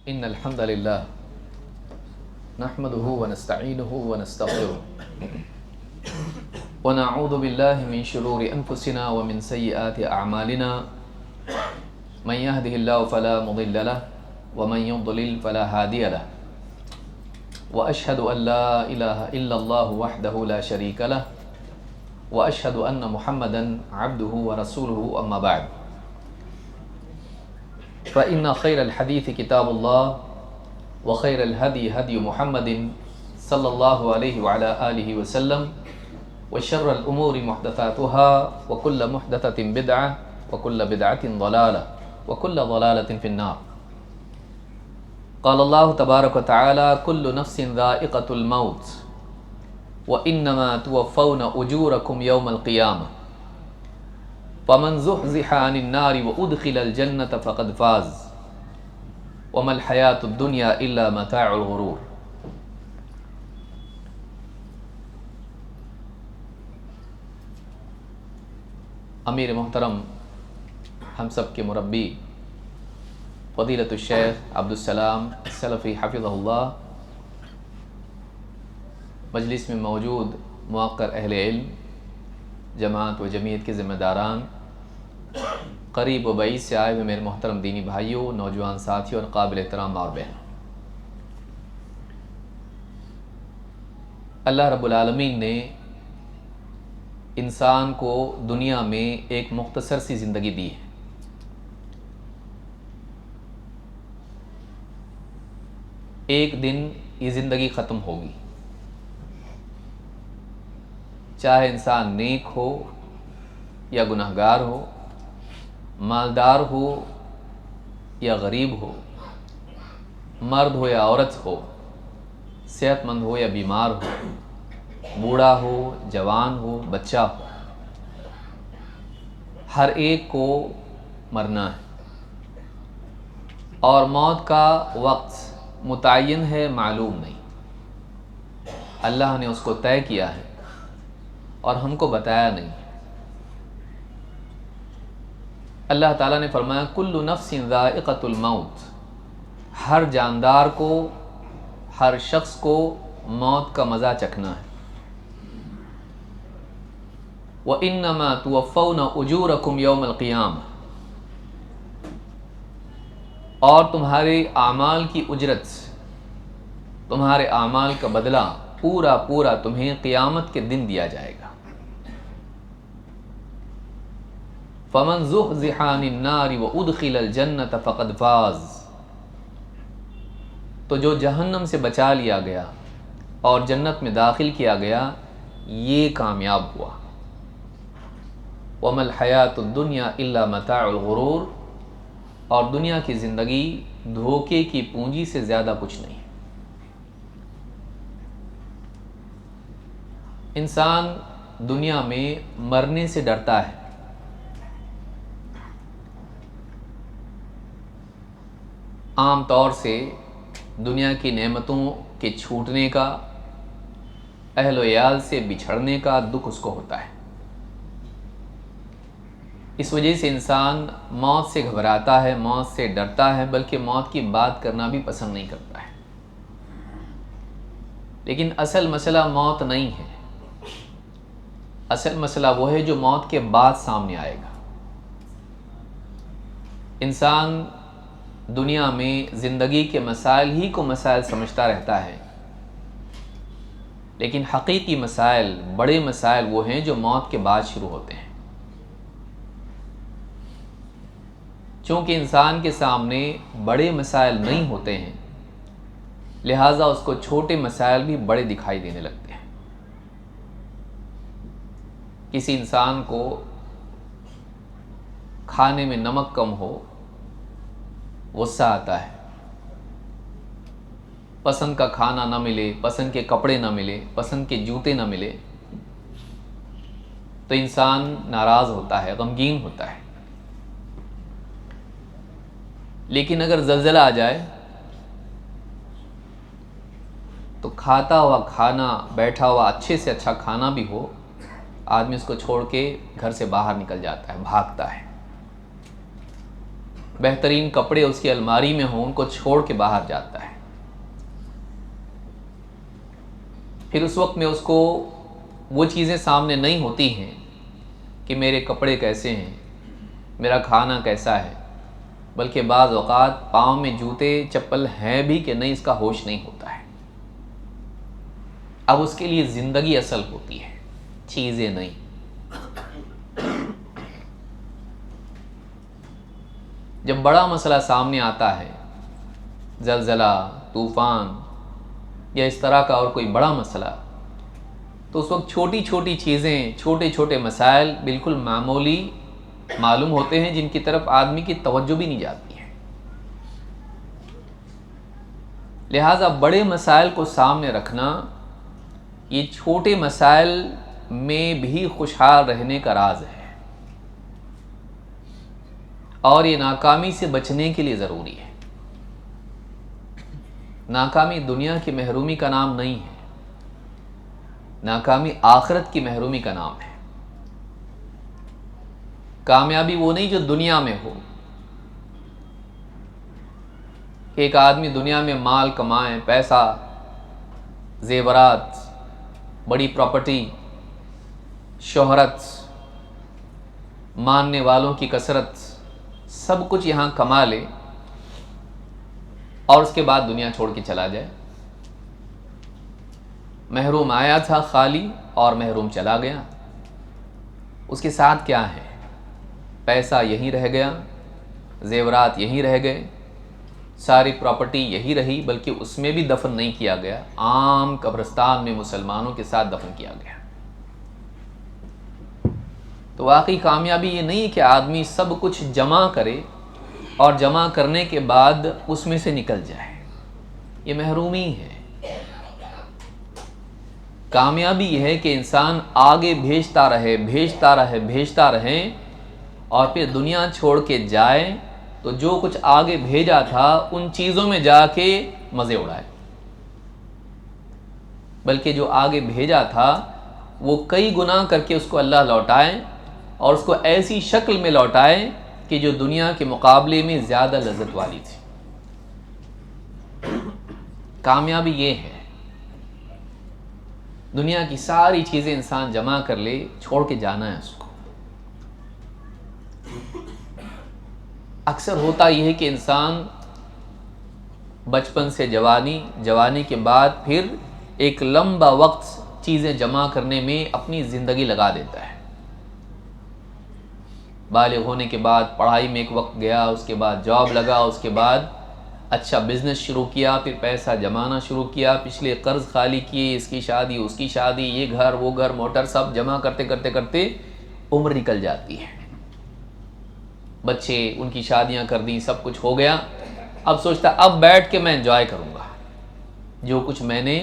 إن الحمد لله نحمده ونستعينه ونستغفره ونعوذ بالله من شرور أنفسنا ومن سيئات أعمالنا من يهده الله فلا مضل له ومن يضلل فلا هادي له وأشهد أن لا إله إلا الله وحده لا شريك له وأشهد أن محمدا عبده ورسوله أما بعد فإن خير الحديث كتاب الله وخير الهدي هدي محمد صلى الله عليه وعلى آله وسلم وشر الأمور محدثاتها وكل محدثة بدعة وكل بدعة ضلالة وكل ضلالة في النار. قال الله تبارك وتعالى كل نفس ذائقة الموت وإنما توفون أجوركم يوم القيامة فمن زحزح عن النار وأدخل الجنة فقد فاز وما الحياة الدنيا إلا متاع الغرور. امیر محترم ہم سب کے مربی فضیلت الشیخ عبدالسلام السلفی حفظہ اللہ، مجلس میں موجود موقر اہل علم، جماعت و جمعیت کے ذمہ داران، قریب و بعید سے آئے ہوئے میرے محترم دینی بھائیوں، نوجوان ساتھیوں اور قابل احترام ماں اور بہنوں، اللہ رب العالمین نے انسان کو دنیا میں ایک مختصر سی زندگی دی ہے۔ ایک دن یہ زندگی ختم ہوگی، چاہے انسان نیک ہو یا گنہگار ہو، مالدار ہو یا غریب ہو، مرد ہو یا عورت ہو، صحت مند ہو یا بیمار ہو، بوڑھا ہو، جوان ہو، بچہ ہو، ہر ایک کو مرنا ہے، اور موت کا وقت متعین ہے، معلوم نہیں۔ اللہ نے اس کو طے کیا ہے اور ہم کو بتایا نہیں۔ اللہ تعالیٰ نے فرمایا کل نفس ذائقۃ الموت، ہر جاندار کو، ہر شخص کو موت کا مزہ چکھنا ہے۔ وَإِنَّمَا تُوَفَّوْنَ أُجُورَكُمْ يَوْمَ الْقِيَامَةِ، اور تمہارے اعمال کی اجرت، تمہارے اعمال کا بدلہ پورا تمہیں قیامت کے دن دیا جائے گا۔ فَمَنْ زُحْزِحَ عَنِ النَّارِ وَأُدْخِلَ الْجَنَّةَ فَقَدْ فَازَ، تو جو جہنم سے بچا لیا گیا اور جنت میں داخل کیا گیا، یہ کامیاب ہوا۔ وَمَا الْحَيَاةُ الدُّنْيَا إِلَّا مَتَاعُ الْغُرُورِ، اور دنیا کی زندگی دھوکے کی پونجی سے زیادہ کچھ نہیں۔ انسان دنیا میں مرنے سے ڈرتا ہے، عام طور سے دنیا کی نعمتوں کے چھوٹنے کا، اہل و عیال سے بچھڑنے کا دکھ اس کو ہوتا ہے۔ اس وجہ سے انسان موت سے گھبراتا ہے، موت سے ڈرتا ہے، بلکہ موت کی بات کرنا بھی پسند نہیں کرتا ہے۔ لیکن اصل مسئلہ موت نہیں ہے، اصل مسئلہ وہ ہے جو موت کے بعد سامنے آئے گا۔ انسان دنیا میں زندگی کے مسائل ہی کو مسائل سمجھتا رہتا ہے، لیکن حقیقی مسائل، بڑے مسائل وہ ہیں جو موت کے بعد شروع ہوتے ہیں۔ چونکہ انسان کے سامنے بڑے مسائل نہیں ہوتے ہیں، لہٰذا اس کو چھوٹے مسائل بھی بڑے دکھائی دینے لگتے ہیں۔ کسی انسان کو کھانے میں نمک کم ہو، غصہ آتا ہے، پسند کا کھانا نہ ملے، پسند کے کپڑے نہ ملے، پسند کے جوتے نہ ملے، تو انسان ناراض ہوتا ہے، غمگین ہوتا ہے۔ لیکن اگر زلزلہ آ جائے تو کھاتا ہوا کھانا، بیٹھا ہوا اچھے سے اچھا کھانا بھی ہو، آدمی اس کو چھوڑ کے گھر سے باہر نکل جاتا ہے، بھاگتا ہے۔ بہترین کپڑے اس کی الماری میں ہوں، ان کو چھوڑ کے باہر جاتا ہے. پھر اس وقت میں اس کو وہ چیزیں سامنے نہیں ہوتی ہیں کہ میرے کپڑے کیسے ہیں، میرا کھانا کیسا ہے، بلکہ بعض اوقات پاؤں میں جوتے چپل ہیں بھی کہ نہیں، اس کا ہوش نہیں ہوتا ہے. اب اس کے لیے زندگی اصل ہوتی ہے، چیزیں نہیں. جب بڑا مسئلہ سامنے آتا ہے، زلزلہ، طوفان یا اس طرح کا اور کوئی بڑا مسئلہ، تو اس وقت چھوٹی چھوٹی چیزیں، چھوٹے چھوٹے مسائل بالکل معمولی معلوم ہوتے ہیں، جن کی طرف آدمی کی توجہ بھی نہیں جاتی ہے. لہٰذا بڑے مسائل کو سامنے رکھنا یہ چھوٹے مسائل میں بھی خوشحال رہنے کا راز ہے، اور یہ ناکامی سے بچنے کے لیے ضروری ہے. ناکامی دنیا کی محرومی کا نام نہیں ہے، ناکامی آخرت کی محرومی کا نام ہے. کامیابی وہ نہیں جو دنیا میں ہو. ایک آدمی دنیا میں مال کمائے، پیسہ، زیورات، بڑی پراپرٹی، شہرت، ماننے والوں کی کثرت، سب کچھ یہاں کما لے اور اس کے بعد دنیا چھوڑ کے چلا جائے. محروم آیا تھا خالی اور محروم چلا گیا. اس کے ساتھ کیا ہے؟ پیسہ یہیں رہ گیا، زیورات یہیں رہ گئے، ساری پراپرٹی یہی رہی، بلکہ اس میں بھی دفن نہیں کیا گیا، عام قبرستان میں مسلمانوں کے ساتھ دفن کیا گیا. تو واقعی کامیابی یہ نہیں کہ آدمی سب کچھ جمع کرے اور جمع کرنے کے بعد اس میں سے نکل جائے. یہ محرومی ہے. کامیابی یہ ہے کہ انسان آگے بھیجتا رہے، بھیجتا رہے، بھیجتا رہے، اور پھر دنیا چھوڑ کے جائے تو جو کچھ آگے بھیجا تھا ان چیزوں میں جا کے مزے اڑائے. بلکہ جو آگے بھیجا تھا وہ کئی گنا کر کے اس کو اللہ لوٹائے، اور اس کو ایسی شکل میں لوٹائے کہ جو دنیا کے مقابلے میں زیادہ لذت والی تھی. کامیابی یہ ہے. دنیا کی ساری چیزیں انسان جمع کر لے، چھوڑ کے جانا ہے اس کو. اکثر ہوتا یہ ہے کہ انسان بچپن سے جوانی، جوانی کے بعد پھر ایک لمبا وقت چیزیں جمع کرنے میں اپنی زندگی لگا دیتا ہے. بالغ ہونے کے بعد پڑھائی میں ایک وقت گیا، اس کے بعد جاب لگا، اس کے بعد اچھا بزنس شروع کیا، پھر پیسہ جمانا شروع کیا، پچھلے قرض خالی کیے، اس کی شادی، اس کی شادی، یہ گھر، وہ گھر، موٹر، سب جمع کرتے کرتے کرتے عمر نکل جاتی ہے. بچے، ان کی شادیاں کر دیں، سب کچھ ہو گیا. اب سوچتا اب بیٹھ کے میں انجوائے کروں گا، جو کچھ میں نے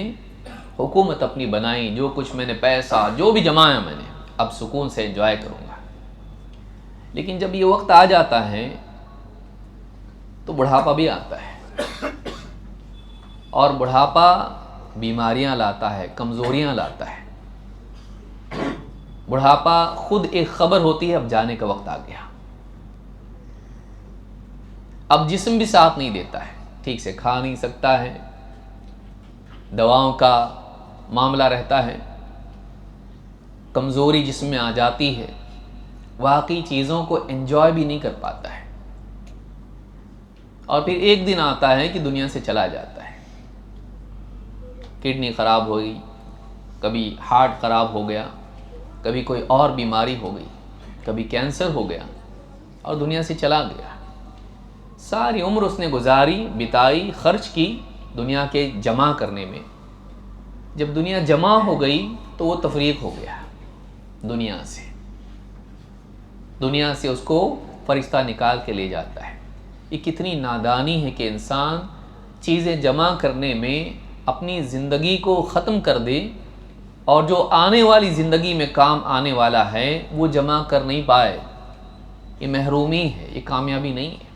حکومت اپنی بنائی، جو کچھ میں نے پیسہ جو بھی جمایا میں نے، اب سکون سے انجوائے کروں گا. لیکن جب یہ وقت آ جاتا ہے تو بڑھاپا بھی آتا ہے، اور بڑھاپا بیماریاں لاتا ہے، کمزوریاں لاتا ہے. بڑھاپا خود ایک خبر ہوتی ہے، اب جانے کا وقت آ گیا. اب جسم بھی ساتھ نہیں دیتا ہے، ٹھیک سے کھا نہیں سکتا ہے، دواؤں کا معاملہ رہتا ہے، کمزوری جسم میں آ جاتی ہے، واقعی چیزوں کو انجوائے بھی نہیں کر پاتا ہے. اور پھر ایک دن آتا ہے کہ دنیا سے چلا جاتا ہے. کڈنی خراب ہو گئی، کبھی ہارٹ خراب ہو گیا، کبھی کوئی اور بیماری ہو گئی، کبھی کینسر ہو گیا، اور دنیا سے چلا گیا. ساری عمر اس نے گزاری، بتائی، خرچ کی دنیا کے جمع کرنے میں. جب دنیا جمع ہو گئی تو وہ تفریق ہو گیا دنیا سے. دنیا سے اس کو فرشتہ نکال کے لے جاتا ہے. یہ کتنی نادانی ہے کہ انسان چیزیں جمع کرنے میں اپنی زندگی کو ختم کر دے، اور جو آنے والی زندگی میں کام آنے والا ہے وہ جمع کر نہیں پائے. یہ محرومی ہے، یہ کامیابی نہیں ہے.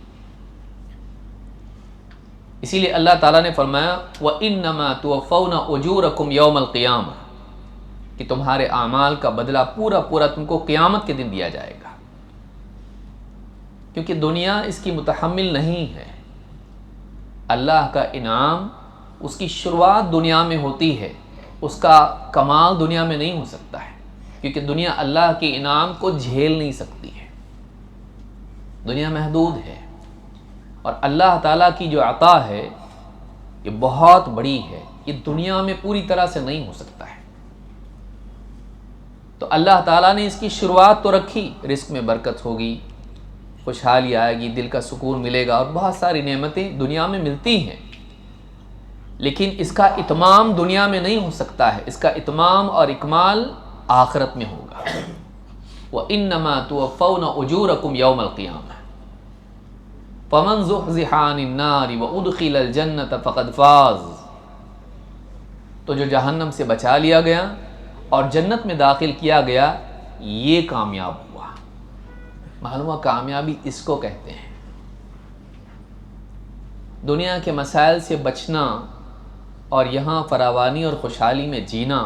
اسی لیے اللہ تعالیٰ نے فرمایا وَإِنَّمَا تُوَفَّوْنَ أُجُورَكُمْ يَوْمَ الْقِيَامَةِ، کہ تمہارے اعمال کا بدلہ پورا پورا تم کو قیامت کے دن دیا جائے گا. کیونکہ دنیا اس کی متحمل نہیں ہے۔ اللہ کا انعام اس کی شروعات دنیا میں ہوتی ہے، اس کا کمال دنیا میں نہیں ہو سکتا ہے، کیونکہ دنیا اللہ کے انعام کو جھیل نہیں سکتی ہے۔ دنیا محدود ہے، اور اللہ تعالیٰ کی جو عطا ہے یہ بہت بڑی ہے، یہ دنیا میں پوری طرح سے نہیں ہو سکتا ہے۔ تو اللہ تعالیٰ نے اس کی شروعات تو رکھی، رزق میں برکت ہوگی، خوشحالی آئے گی، دل کا سکون ملے گا، اور بہت ساری نعمتیں دنیا میں ملتی ہیں، لیکن اس کا اتمام دنیا میں نہیں ہو سکتا ہے، اس کا اتمام اور اکمال آخرت میں ہوگا۔ وَإِنَّمَا تُوَفَّوْنَ أُجُورَكُمْ يَوْمَ الْقِيَامَةِ فَمَنْ زُحْزِحَ عَنِ النَّارِ وَأُدْخِلَ الْجَنَّةَ فَقَدْ فَازَ۔ تو جو جہنم سے بچا لیا گیا اور جنت میں داخل کیا گیا، یہ کامیاب ہوا۔ معلوم ہوا کامیابی اس کو کہتے ہیں۔ دنیا کے مسائل سے بچنا اور یہاں فراوانی اور خوشحالی میں جینا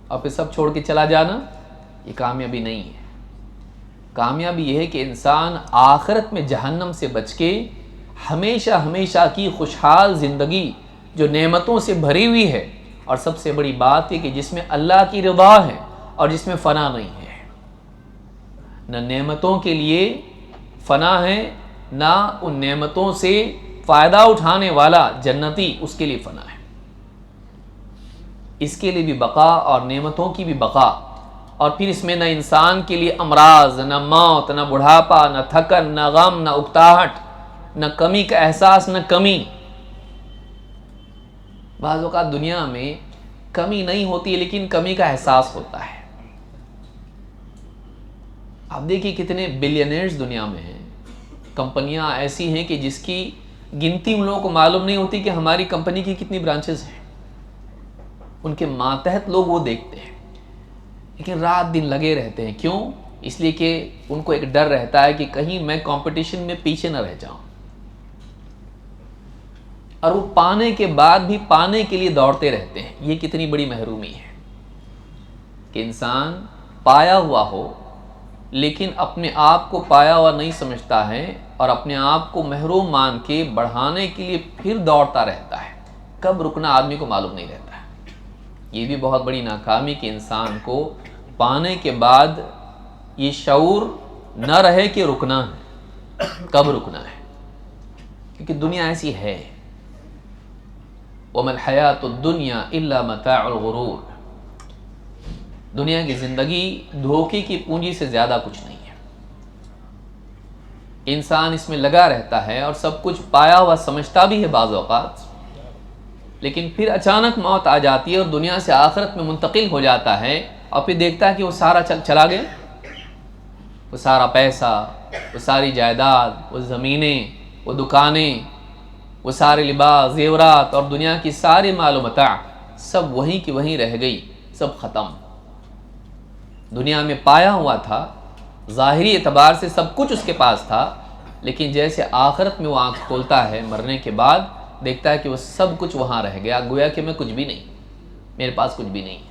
اور پھر سب چھوڑ کے چلا جانا، یہ کامیابی نہیں ہے۔ کامیابی یہ ہے کہ انسان آخرت میں جہنم سے بچ کے ہمیشہ ہمیشہ کی خوشحال زندگی جو نعمتوں سے بھری ہوئی ہے، اور سب سے بڑی بات ہے کہ جس میں اللہ کی رضا ہے اور جس میں فنا نہیں ہے۔ نہ نعمتوں کے لیے فنا ہے، نہ ان نعمتوں سے فائدہ اٹھانے والا جنتی اس کے لیے فنا ہے۔ اس کے لیے بھی بقا اور نعمتوں کی بھی بقا، اور پھر اس میں نہ انسان کے لیے امراض، نہ موت، نہ بڑھاپا، نہ تھکن، نہ غم، نہ اکتاہٹ، نہ کمی کا احساس، نہ کمی۔ بعض اوقات دنیا میں کمی نہیں ہوتی لیکن کمی کا احساس ہوتا ہے۔ آپ دیکھیے کتنے بلینئرز دنیا میں ہیں، کمپنیاں ایسی ہیں کہ جس کی گنتی ان لوگوں کو معلوم نہیں ہوتی کہ ہماری کمپنی کی کتنی برانچز ہیں۔ ان کے ماتحت لوگ وہ دیکھتے ہیں، لیکن رات دن لگے رہتے ہیں۔ کیوں؟ اس لیے کہ ان کو ایک ڈر رہتا ہے کہ کہیں میں کمپٹیشن میں پیچھے نہ رہ جاؤں، اور وہ پانے کے بعد بھی پانے کے لیے دوڑتے رہتے ہیں۔ یہ کتنی بڑی محرومی ہے کہ انسان پایا ہوا ہو لیکن اپنے آپ کو پایا ہوا نہیں سمجھتا ہے، اور اپنے آپ کو محروم مان کے بڑھانے کے لیے پھر دوڑتا رہتا ہے۔ کب رکنا آدمی کو معلوم نہیں رہتا ہے۔ یہ بھی بہت بڑی ناکامی کہ انسان کو پانے کے بعد یہ شعور نہ رہے کہ رکنا ہے، کب رکنا ہے، کیونکہ دنیا ایسی ہے۔ وَمَا الْحَيَاةُ الدُّنْيَا إِلَّا مَتَاعُ الْغُرُورِ۔ دنیا کی زندگی دھوکے کی پونجی سے زیادہ کچھ نہیں ہے۔ انسان اس میں لگا رہتا ہے اور سب کچھ پایا ہوا سمجھتا بھی ہے بعض اوقات، لیکن پھر اچانک موت آ جاتی ہے اور دنیا سے آخرت میں منتقل ہو جاتا ہے، اور پھر دیکھتا ہے کہ وہ سارا چلا گیا، وہ سارا پیسہ، وہ ساری جائیداد، وہ زمینیں، وہ دکانیں، وہ سارے لباس، زیورات اور دنیا کی ساری مال و متاع سب وہیں کی وہیں رہ گئی، سب ختم۔ دنیا میں پایا ہوا تھا، ظاہری اعتبار سے سب کچھ اس کے پاس تھا، لیکن جیسے آخرت میں وہ آنکھ کھولتا ہے مرنے کے بعد، دیکھتا ہے کہ وہ سب کچھ وہاں رہ گیا، گویا کہ میں کچھ بھی نہیں، میرے پاس کچھ بھی نہیں ہے۔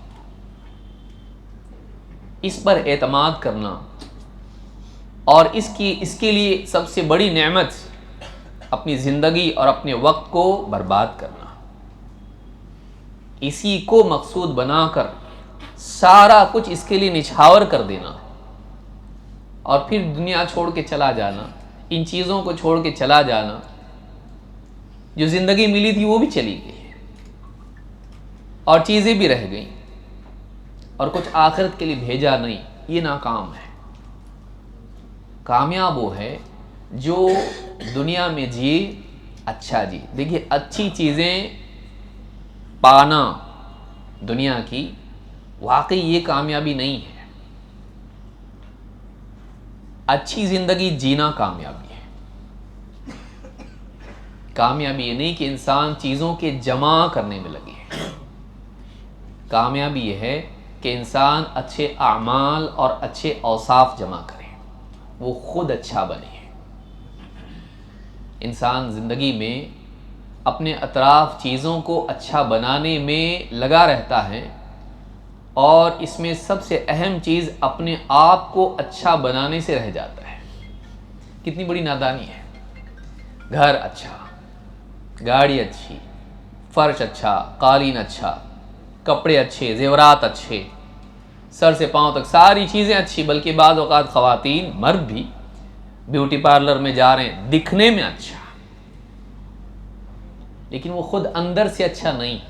اس پر اعتماد کرنا اور اس کے لیے سب سے بڑی نعمت اپنی زندگی اور اپنے وقت کو برباد کرنا، اسی کو مقصود بنا کر سارا کچھ اس کے لیے نچھاور کر دینا، اور پھر دنیا چھوڑ کے چلا جانا، ان چیزوں کو چھوڑ کے چلا جانا۔ جو زندگی ملی تھی وہ بھی چلی گئی، اور چیزیں بھی رہ گئیں، اور کچھ آخرت کے لیے بھیجا نہیں۔ یہ ناکام ہے۔ کامیاب وہ ہے جو دنیا میں جیے اچھا جی۔ دیکھیے اچھی چیزیں پانا دنیا کی واقعی یہ کامیابی نہیں ہے۔ اچھی زندگی جینا کامیابی ہے۔ کامیابی یہ نہیں کہ انسان چیزوں کے جمع کرنے میں لگے۔ کامیابی یہ ہے کہ انسان اچھے اعمال اور اچھے اوصاف جمع کرے، وہ خود اچھا بنے۔ انسان زندگی میں اپنے اطراف چیزوں کو اچھا بنانے میں لگا رہتا ہے، اور اس میں سب سے اہم چیز اپنے آپ کو اچھا بنانے سے رہ جاتا ہے۔ کتنی بڑی نادانی ہے. گھر اچھا، گاڑی اچھی، فرش اچھا، قالین اچھا، کپڑے اچھے، زیورات اچھے، سر سے پاؤں تک ساری چیزیں اچھی، بلکہ بعض اوقات خواتین مرد بھی بیوٹی پارلر میں جا رہے ہیں دکھنے میں اچھا، لیکن وہ خود اندر سے اچھا نہیں ہے.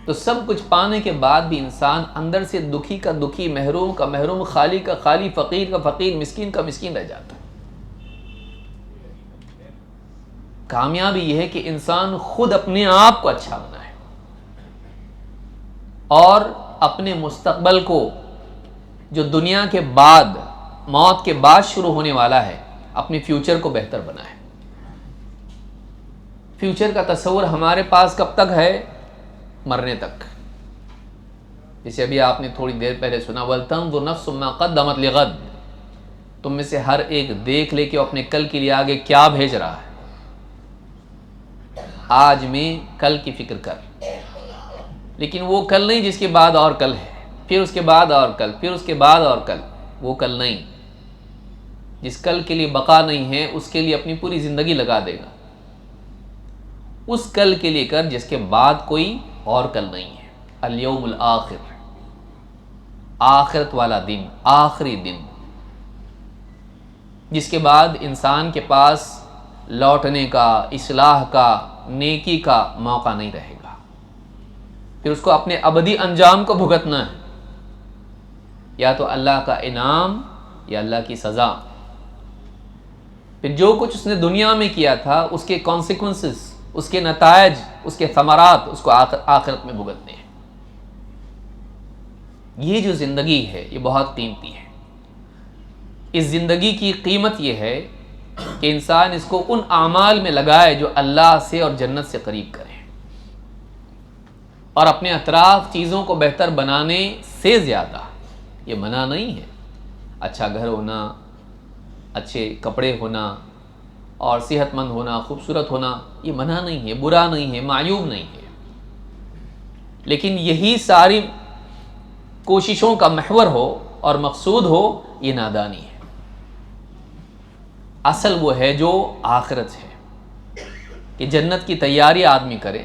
تو سب کچھ پانے کے بعد بھی انسان اندر سے دکھی کا دکھی، محروم کا محروم، خالی کا خالی، فقیر کا فقیر، مسکین کا مسکین رہ جاتا ہے. کامیابی یہ ہے کہ انسان خود اپنے آپ کو اچھا بنائے اور اپنے مستقبل کو، جو دنیا کے بعد، موت کے بعد شروع ہونے والا ہے، اپنے فیوچر کو بہتر بنائے. فیوچر کا تصور ہمارے پاس کب تک ہے؟ مرنے تک. جسے ابھی آپ نے تھوڑی دیر پہلے سنا، وَلْتَنظُرْ نَفْسٌ مَا قَدَّمَتْ لِغَدٍ. تم میں سے ہر ایک دیکھ لے کہ وہ اپنے کل کے لیے آگے کیا بھیج رہا ہے. آج میں کل کی فکر کر، لیکن وہ کل نہیں جس کے بعد اور کل ہے، پھر اس کے بعد اور کل، پھر اس کے بعد اور کل. وہ کل نہیں جس کل کے لیے بقا نہیں ہے، اس کے لیے اپنی پوری زندگی لگا دے گا. اس کل کے لیے کر جس کے بعد کوئی اور کل نہیں ہے. الیوم الآخر، آخرت والا دن، آخری دن، جس کے بعد انسان کے پاس لوٹنے کا، اصلاح کا، نیکی کا موقع نہیں رہے گا. پھر اس کو اپنے ابدی انجام کو بھگتنا ہے، یا تو اللہ کا انعام یا اللہ کی سزا. پھر جو کچھ اس نے دنیا میں کیا تھا اس کے کانسیکوینسز، اس کے نتائج، اس کے ثمرات اس کو آخرت میں بھگتنے ہیں. یہ جو زندگی ہے یہ بہت قیمتی ہے. اس زندگی کی قیمت یہ ہے کہ انسان اس کو ان اعمال میں لگائے جو اللہ سے اور جنت سے قریب کرے، اور اپنے اطراف چیزوں کو بہتر بنانے سے زیادہ. یہ منع نہیں ہے اچھا گھر ہونا، اچھے کپڑے ہونا اور صحت مند ہونا، خوبصورت ہونا، یہ منع نہیں ہے، برا نہیں ہے، معیوب نہیں ہے. لیکن یہی ساری کوششوں کا محور ہو اور مقصود ہو، یہ نادانی ہے. اصل وہ ہے جو آخرت ہے، کہ جنت کی تیاری آدمی کرے،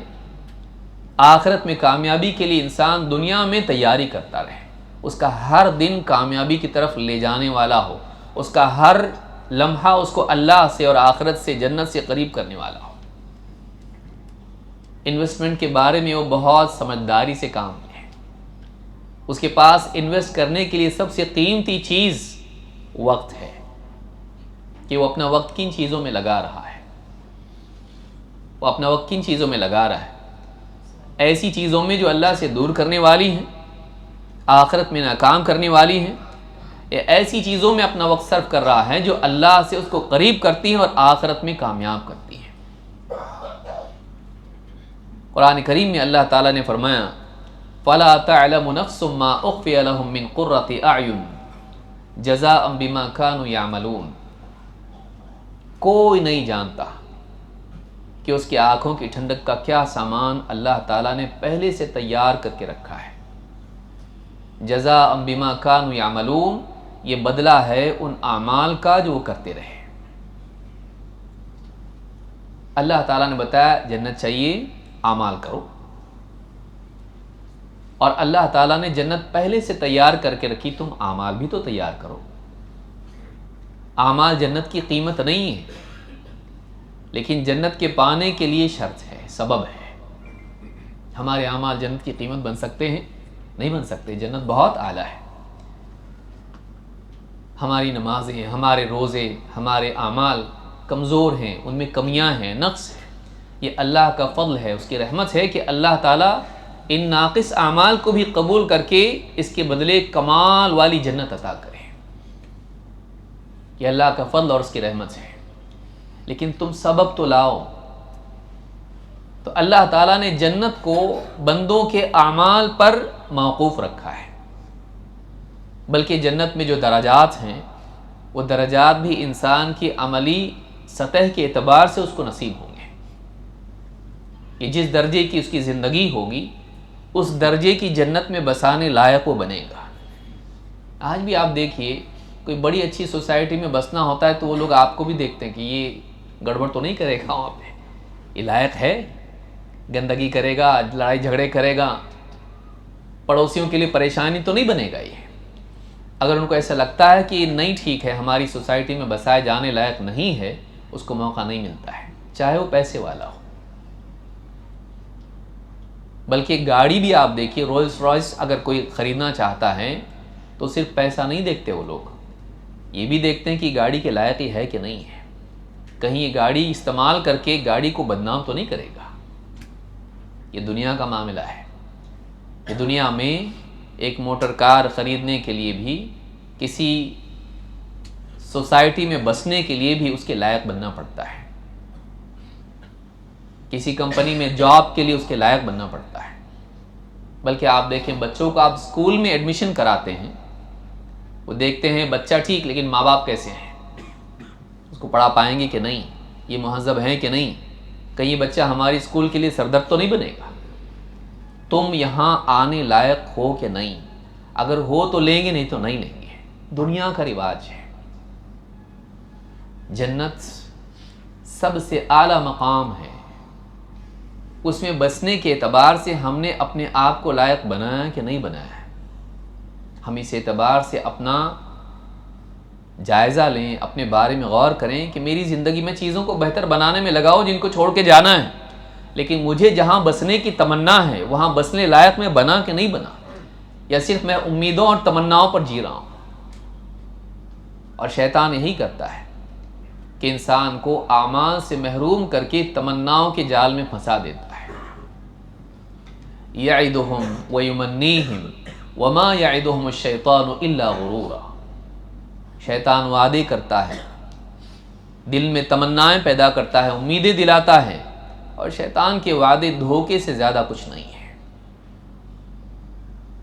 آخرت میں کامیابی کے لیے انسان دنیا میں تیاری کرتا رہے، اس کا ہر دن کامیابی کی طرف لے جانے والا ہو، اس کا ہر لمحہ اس کو اللہ سے اور آخرت سے، جنت سے قریب کرنے والا ہو. انویسٹمنٹ کے بارے میں وہ بہت سمجھداری سے کام لے. اس کے پاس انویسٹ کرنے کے لیے سب سے قیمتی چیز وقت ہے، کہ وہ اپنا وقت کن چیزوں میں لگا رہا ہے. وہ اپنا وقت کن چیزوں میں لگا رہا ہے؟ ایسی چیزوں میں جو اللہ سے دور کرنے والی ہیں، آخرت میں ناکام کرنے والی ہیں، یا ایسی چیزوں میں اپنا وقت صرف کر رہا ہے جو اللہ سے اس کو قریب کرتی ہیں اور آخرت میں کامیاب کرتی ہیں. قرآن کریم میں اللہ تعالیٰ نے فرمایا فَلَا تَعْلَمُ نَفْسٌ مَّا أُخْفِيَ لَهُم مِّن قُرَّةِ أَعْيُنٍ جَزَاءً بِمَا كَانُوا يَعْمَلُونَ. کوئی نہیں جانتا کہ اس کی آنکھوں کی ٹھنڈک کا کیا سامان اللہ تعالیٰ نے پہلے سے تیار کر کے رکھا ہے. جزاء بما كانوا يعملون، یہ بدلہ ہے ان اعمال کا جو وہ کرتے رہے. اللہ تعالیٰ نے بتایا جنت چاہیے، اعمال کرو، اور اللہ تعالیٰ نے جنت پہلے سے تیار کر کے رکھی، تم اعمال بھی تو تیار کرو. اعمال جنت کی قیمت نہیں ہے، لیکن جنت کے پانے کے لیے شرط ہے، سبب ہے. ہمارے اعمال جنت کی قیمت بن سکتے ہیں؟ نہیں بن سکتے. جنت بہت اعلیٰ ہے. ہماری نمازیں، ہمارے روزے، ہمارے اعمال کمزور ہیں، ان میں کمیاں ہیں، نقص ہے. یہ اللہ کا فضل ہے، اس کی رحمت ہے کہ اللہ تعالیٰ ان ناقص اعمال کو بھی قبول کر کے اس کے بدلے کمال والی جنت عطا کرے. یہ اللہ کا فضل اور اس کی رحمت ہے. لیکن تم سبب تو لاؤ. تو اللہ تعالیٰ نے جنت کو بندوں کے اعمال پر موقوف رکھا ہے، بلکہ جنت میں جو درجات ہیں وہ درجات بھی انسان کی عملی سطح کے اعتبار سے اس کو نصیب ہوں گے. کہ جس درجے کی اس کی زندگی ہوگی اس درجے کی جنت میں بسانے لائق وہ بنے گا. آج بھی آپ دیکھیے کوئی بڑی اچھی سوسائٹی میں بسنا ہوتا ہے تو وہ لوگ آپ کو بھی دیکھتے ہیں کہ یہ گڑبڑ تو نہیں کرے گا وہاں پہ، یہ لائق ہے، گندگی کرے گا، لڑائی جھگڑے کرے گا، پڑوسیوں کے لیے پریشانی تو نہیں بنے گا یہ۔ اگر ان کو ایسا لگتا ہے کہ نہیں ٹھیک ہے، ہماری سوسائٹی میں بسائے جانے لائق نہیں ہے، اس کو موقع نہیں ملتا ہے، چاہے وہ پیسے والا ہو۔ بلکہ گاڑی بھی آپ دیکھیے، رولز رائس اگر کوئی خریدنا چاہتا ہے تو صرف پیسہ نہیں دیکھتے وہ لوگ، یہ بھی دیکھتے ہیں کہ گاڑی کے لائق ہی ہے کہ نہیں ہے، کہیں یہ گاڑی استعمال کر کے گاڑی کو بدنام تو نہیں کرے گا۔ یہ دنیا کا معاملہ ہے۔ یہ دنیا میں ایک موٹر کار خریدنے کے لیے بھی، کسی سوسائٹی میں بسنے کے لیے بھی اس کے لائق بننا پڑتا ہے، کسی کمپنی میں جاب کے لیے اس کے لائق بننا پڑتا ہے۔ بلکہ آپ دیکھیں، بچوں کو آپ اسکول میں ایڈمیشن کراتے ہیں، وہ دیکھتے ہیں بچہ ٹھیک، لیکن ماں باپ کیسے ہیں، اس کو پڑھا پائیں گے کہ نہیں، یہ مہذب ہیں کہ نہیں، کہیں بچہ ہماری اسکول کے لیے سردر تو نہیں بنے گا، تم یہاں آنے لائق ہو کہ نہیں، اگر ہو تو لیں گے، نہیں تو نہیں لیں گے۔ دنیا کا رواج ہے۔ جنت سب سے اعلیٰ مقام ہے، اس میں بسنے کے اعتبار سے ہم نے اپنے آپ کو لائق بنایا کہ نہیں بنایا ہے۔ ہم اس اعتبار سے اپنا جائزہ لیں، اپنے بارے میں غور کریں کہ میری زندگی میں چیزوں کو بہتر بنانے میں لگاؤ جن کو چھوڑ کے جانا ہے، لیکن مجھے جہاں بسنے کی تمنا ہے وہاں بسنے لائق میں بنا کہ نہیں بنا، یا صرف میں امیدوں اور تمناؤں پر جی رہا ہوں۔ اور شیطان یہی کرتا ہے کہ انسان کو اعمال سے محروم کر کے تمناؤں کے جال میں پھنسا دیتا ہے۔ یعدہم ویمنیہم وما یعدہم الشیطان الا غرورا، شیطان وعدے کرتا ہے، دل میں تمنائیں پیدا کرتا ہے، امیدیں دلاتا ہے، اور شیطان کے وعدے دھوکے سے زیادہ کچھ نہیں ہے۔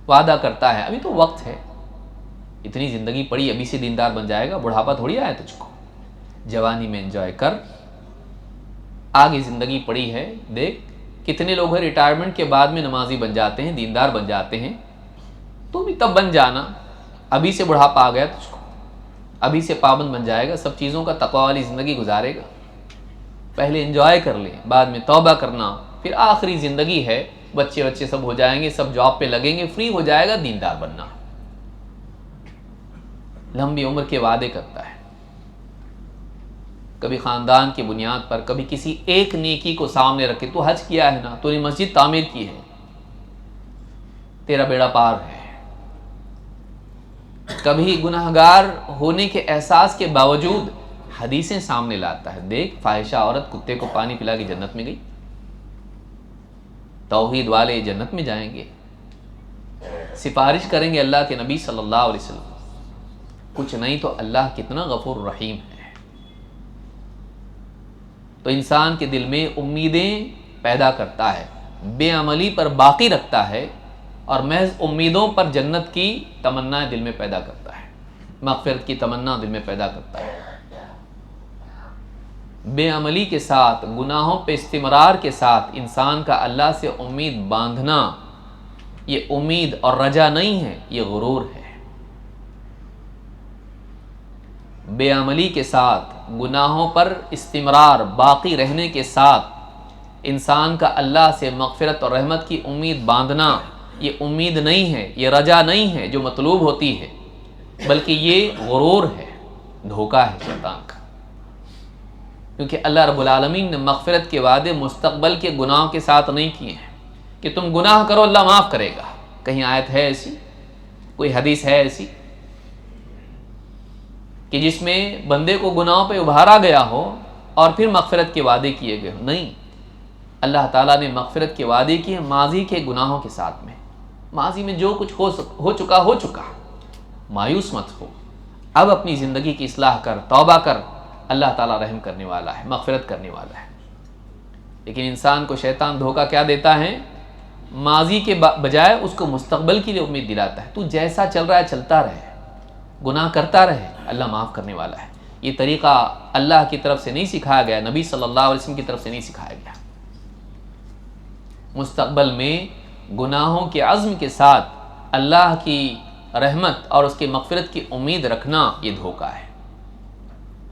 وعدہ کرتا ہے ابھی تو وقت ہے، اتنی زندگی پڑی، ابھی سے دیندار بن جائے گا، بڑھاپا تھوڑی آیا تجھ کو، جوانی میں انجوائے کر، آگے زندگی پڑی ہے۔ دیکھ کتنے لوگ ہیں ریٹائرمنٹ کے بعد میں نمازی بن جاتے ہیں، دیندار بن جاتے ہیں، تو بھی تب بن جانا، ابھی سے بڑھاپا آ گیا تجھ کو، ابھی سے پابند بن جائے گا، سب چیزوں کا تقوی والی زندگی گزارے گا، پہلے انجوائے کر لیں، بعد میں توبہ کرنا، پھر آخری زندگی ہے، بچے سب ہو جائیں گے، سب جاب پہ لگیں گے، فری ہو جائے گا، دیندار بننا۔ لمبی عمر کے وعدے کرتا ہے، کبھی خاندان کی بنیاد پر، کبھی کسی ایک نیکی کو سامنے رکھے، تو حج کیا ہے نا، تو نے مسجد تعمیر کی ہے، تیرا بیڑا پار ہے۔ کبھی گناہگار ہونے کے احساس کے باوجود حدیثیں سامنے لاتا ہے، دیکھ فاحشہ عورت کتے کو پانی پلا کے جنت میں گئی، توحید والے جنت میں جائیں گے، سفارش کریں گے اللہ کے نبی صلی اللہ علیہ وسلم۔ کچھ نہیں تو اللہ کتنا غفور رحیم ہے۔ تو انسان کے دل میں امیدیں پیدا کرتا ہے، بے عملی پر باقی رکھتا ہے، اور محض امیدوں پر جنت کی تمنا دل میں پیدا کرتا ہے، مغفرت کی تمنا دل میں پیدا کرتا ہے۔ بے عملی کے ساتھ، گناہوں پہ استمرار کے ساتھ انسان کا اللہ سے امید باندھنا، یہ امید اور رجا نہیں ہے، یہ غرور ہے۔ بے عملی کے ساتھ، گناہوں پر استمرار باقی رہنے کے ساتھ انسان کا اللہ سے مغفرت اور رحمت کی امید باندھنا، یہ امید نہیں ہے، یہ رجا نہیں ہے جو مطلوب ہوتی ہے، بلکہ یہ غرور ہے، دھوکہ ہے شیطان کا۔ کیونکہ اللہ رب العالمین نے مغفرت کے وعدے مستقبل کے گناہوں کے ساتھ نہیں کیے ہیں کہ تم گناہ کرو اللہ معاف کرے گا۔ کہیں آیت ہے ایسی، کوئی حدیث ہے ایسی کہ جس میں بندے کو گناہوں پہ ابھارا گیا ہو اور پھر مغفرت کے وعدے کیے گئے ہو؟ نہیں، اللہ تعالیٰ نے مغفرت کے وعدے کیے ماضی کے گناہوں کے ساتھ میں۔ ماضی میں جو کچھ ہو چکا، مایوس مت ہو، اب اپنی زندگی کی اصلاح کر، توبہ کر، اللہ تعالیٰ رحم کرنے والا ہے، مغفرت کرنے والا ہے۔ لیکن انسان کو شیطان دھوکہ کیا دیتا ہے؟ ماضی کے بجائے اس کو مستقبل کے لیے امید دلاتا ہے، تو جیسا چل رہا ہے چلتا رہے، گناہ کرتا رہے، اللہ معاف کرنے والا ہے۔ یہ طریقہ اللہ کی طرف سے نہیں سکھایا گیا، نبی صلی اللہ علیہ وسلم کی طرف سے نہیں سکھایا گیا۔ مستقبل میں گناہوں کے عزم کے ساتھ اللہ کی رحمت اور اس کی مغفرت کی امید رکھنا یہ دھوکہ ہے۔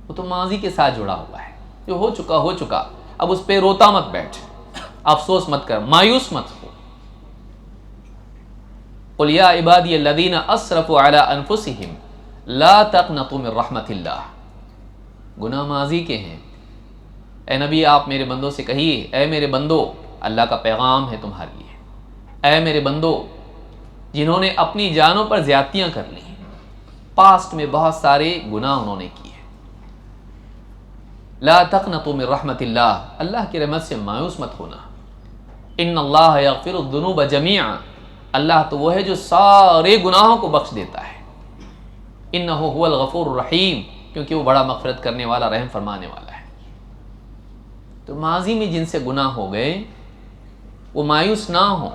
وہ تو ماضی کے ساتھ جڑا ہوا ہے، جو ہو چکا، اب اس پہ روتا مت بیٹھ، افسوس مت کر، مایوس مت ہو۔ قل یا عبادی الذین اسرفوا علی انفسہم لا تقنطوا من رحمت اللہ۔ گناہ ماضی کے ہیں، اے نبی آپ میرے بندوں سے کہیے، اے میرے بندو، اللہ کا پیغام ہے تمہارے لیے، اے میرے بندو جنہوں نے اپنی جانوں پر زیادتیاں کر لی، پاسٹ میں بہت سارے گناہ انہوں نے کیے، لا تقنطوا من رحمت اللہ، اللہ کی رحمت سے مایوس مت ہونا۔ ان اللہ یغفر الذنوب جمیعا، اللہ تو وہ ہے جو سارے گناہوں کو بخش دیتا ہے۔ انہ هو الغفور الرحیم، کیونکہ وہ بڑا مغفرت کرنے والا، رحم فرمانے والا ہے۔ تو ماضی میں جن سے گناہ ہو گئے وہ مایوس نہ ہوں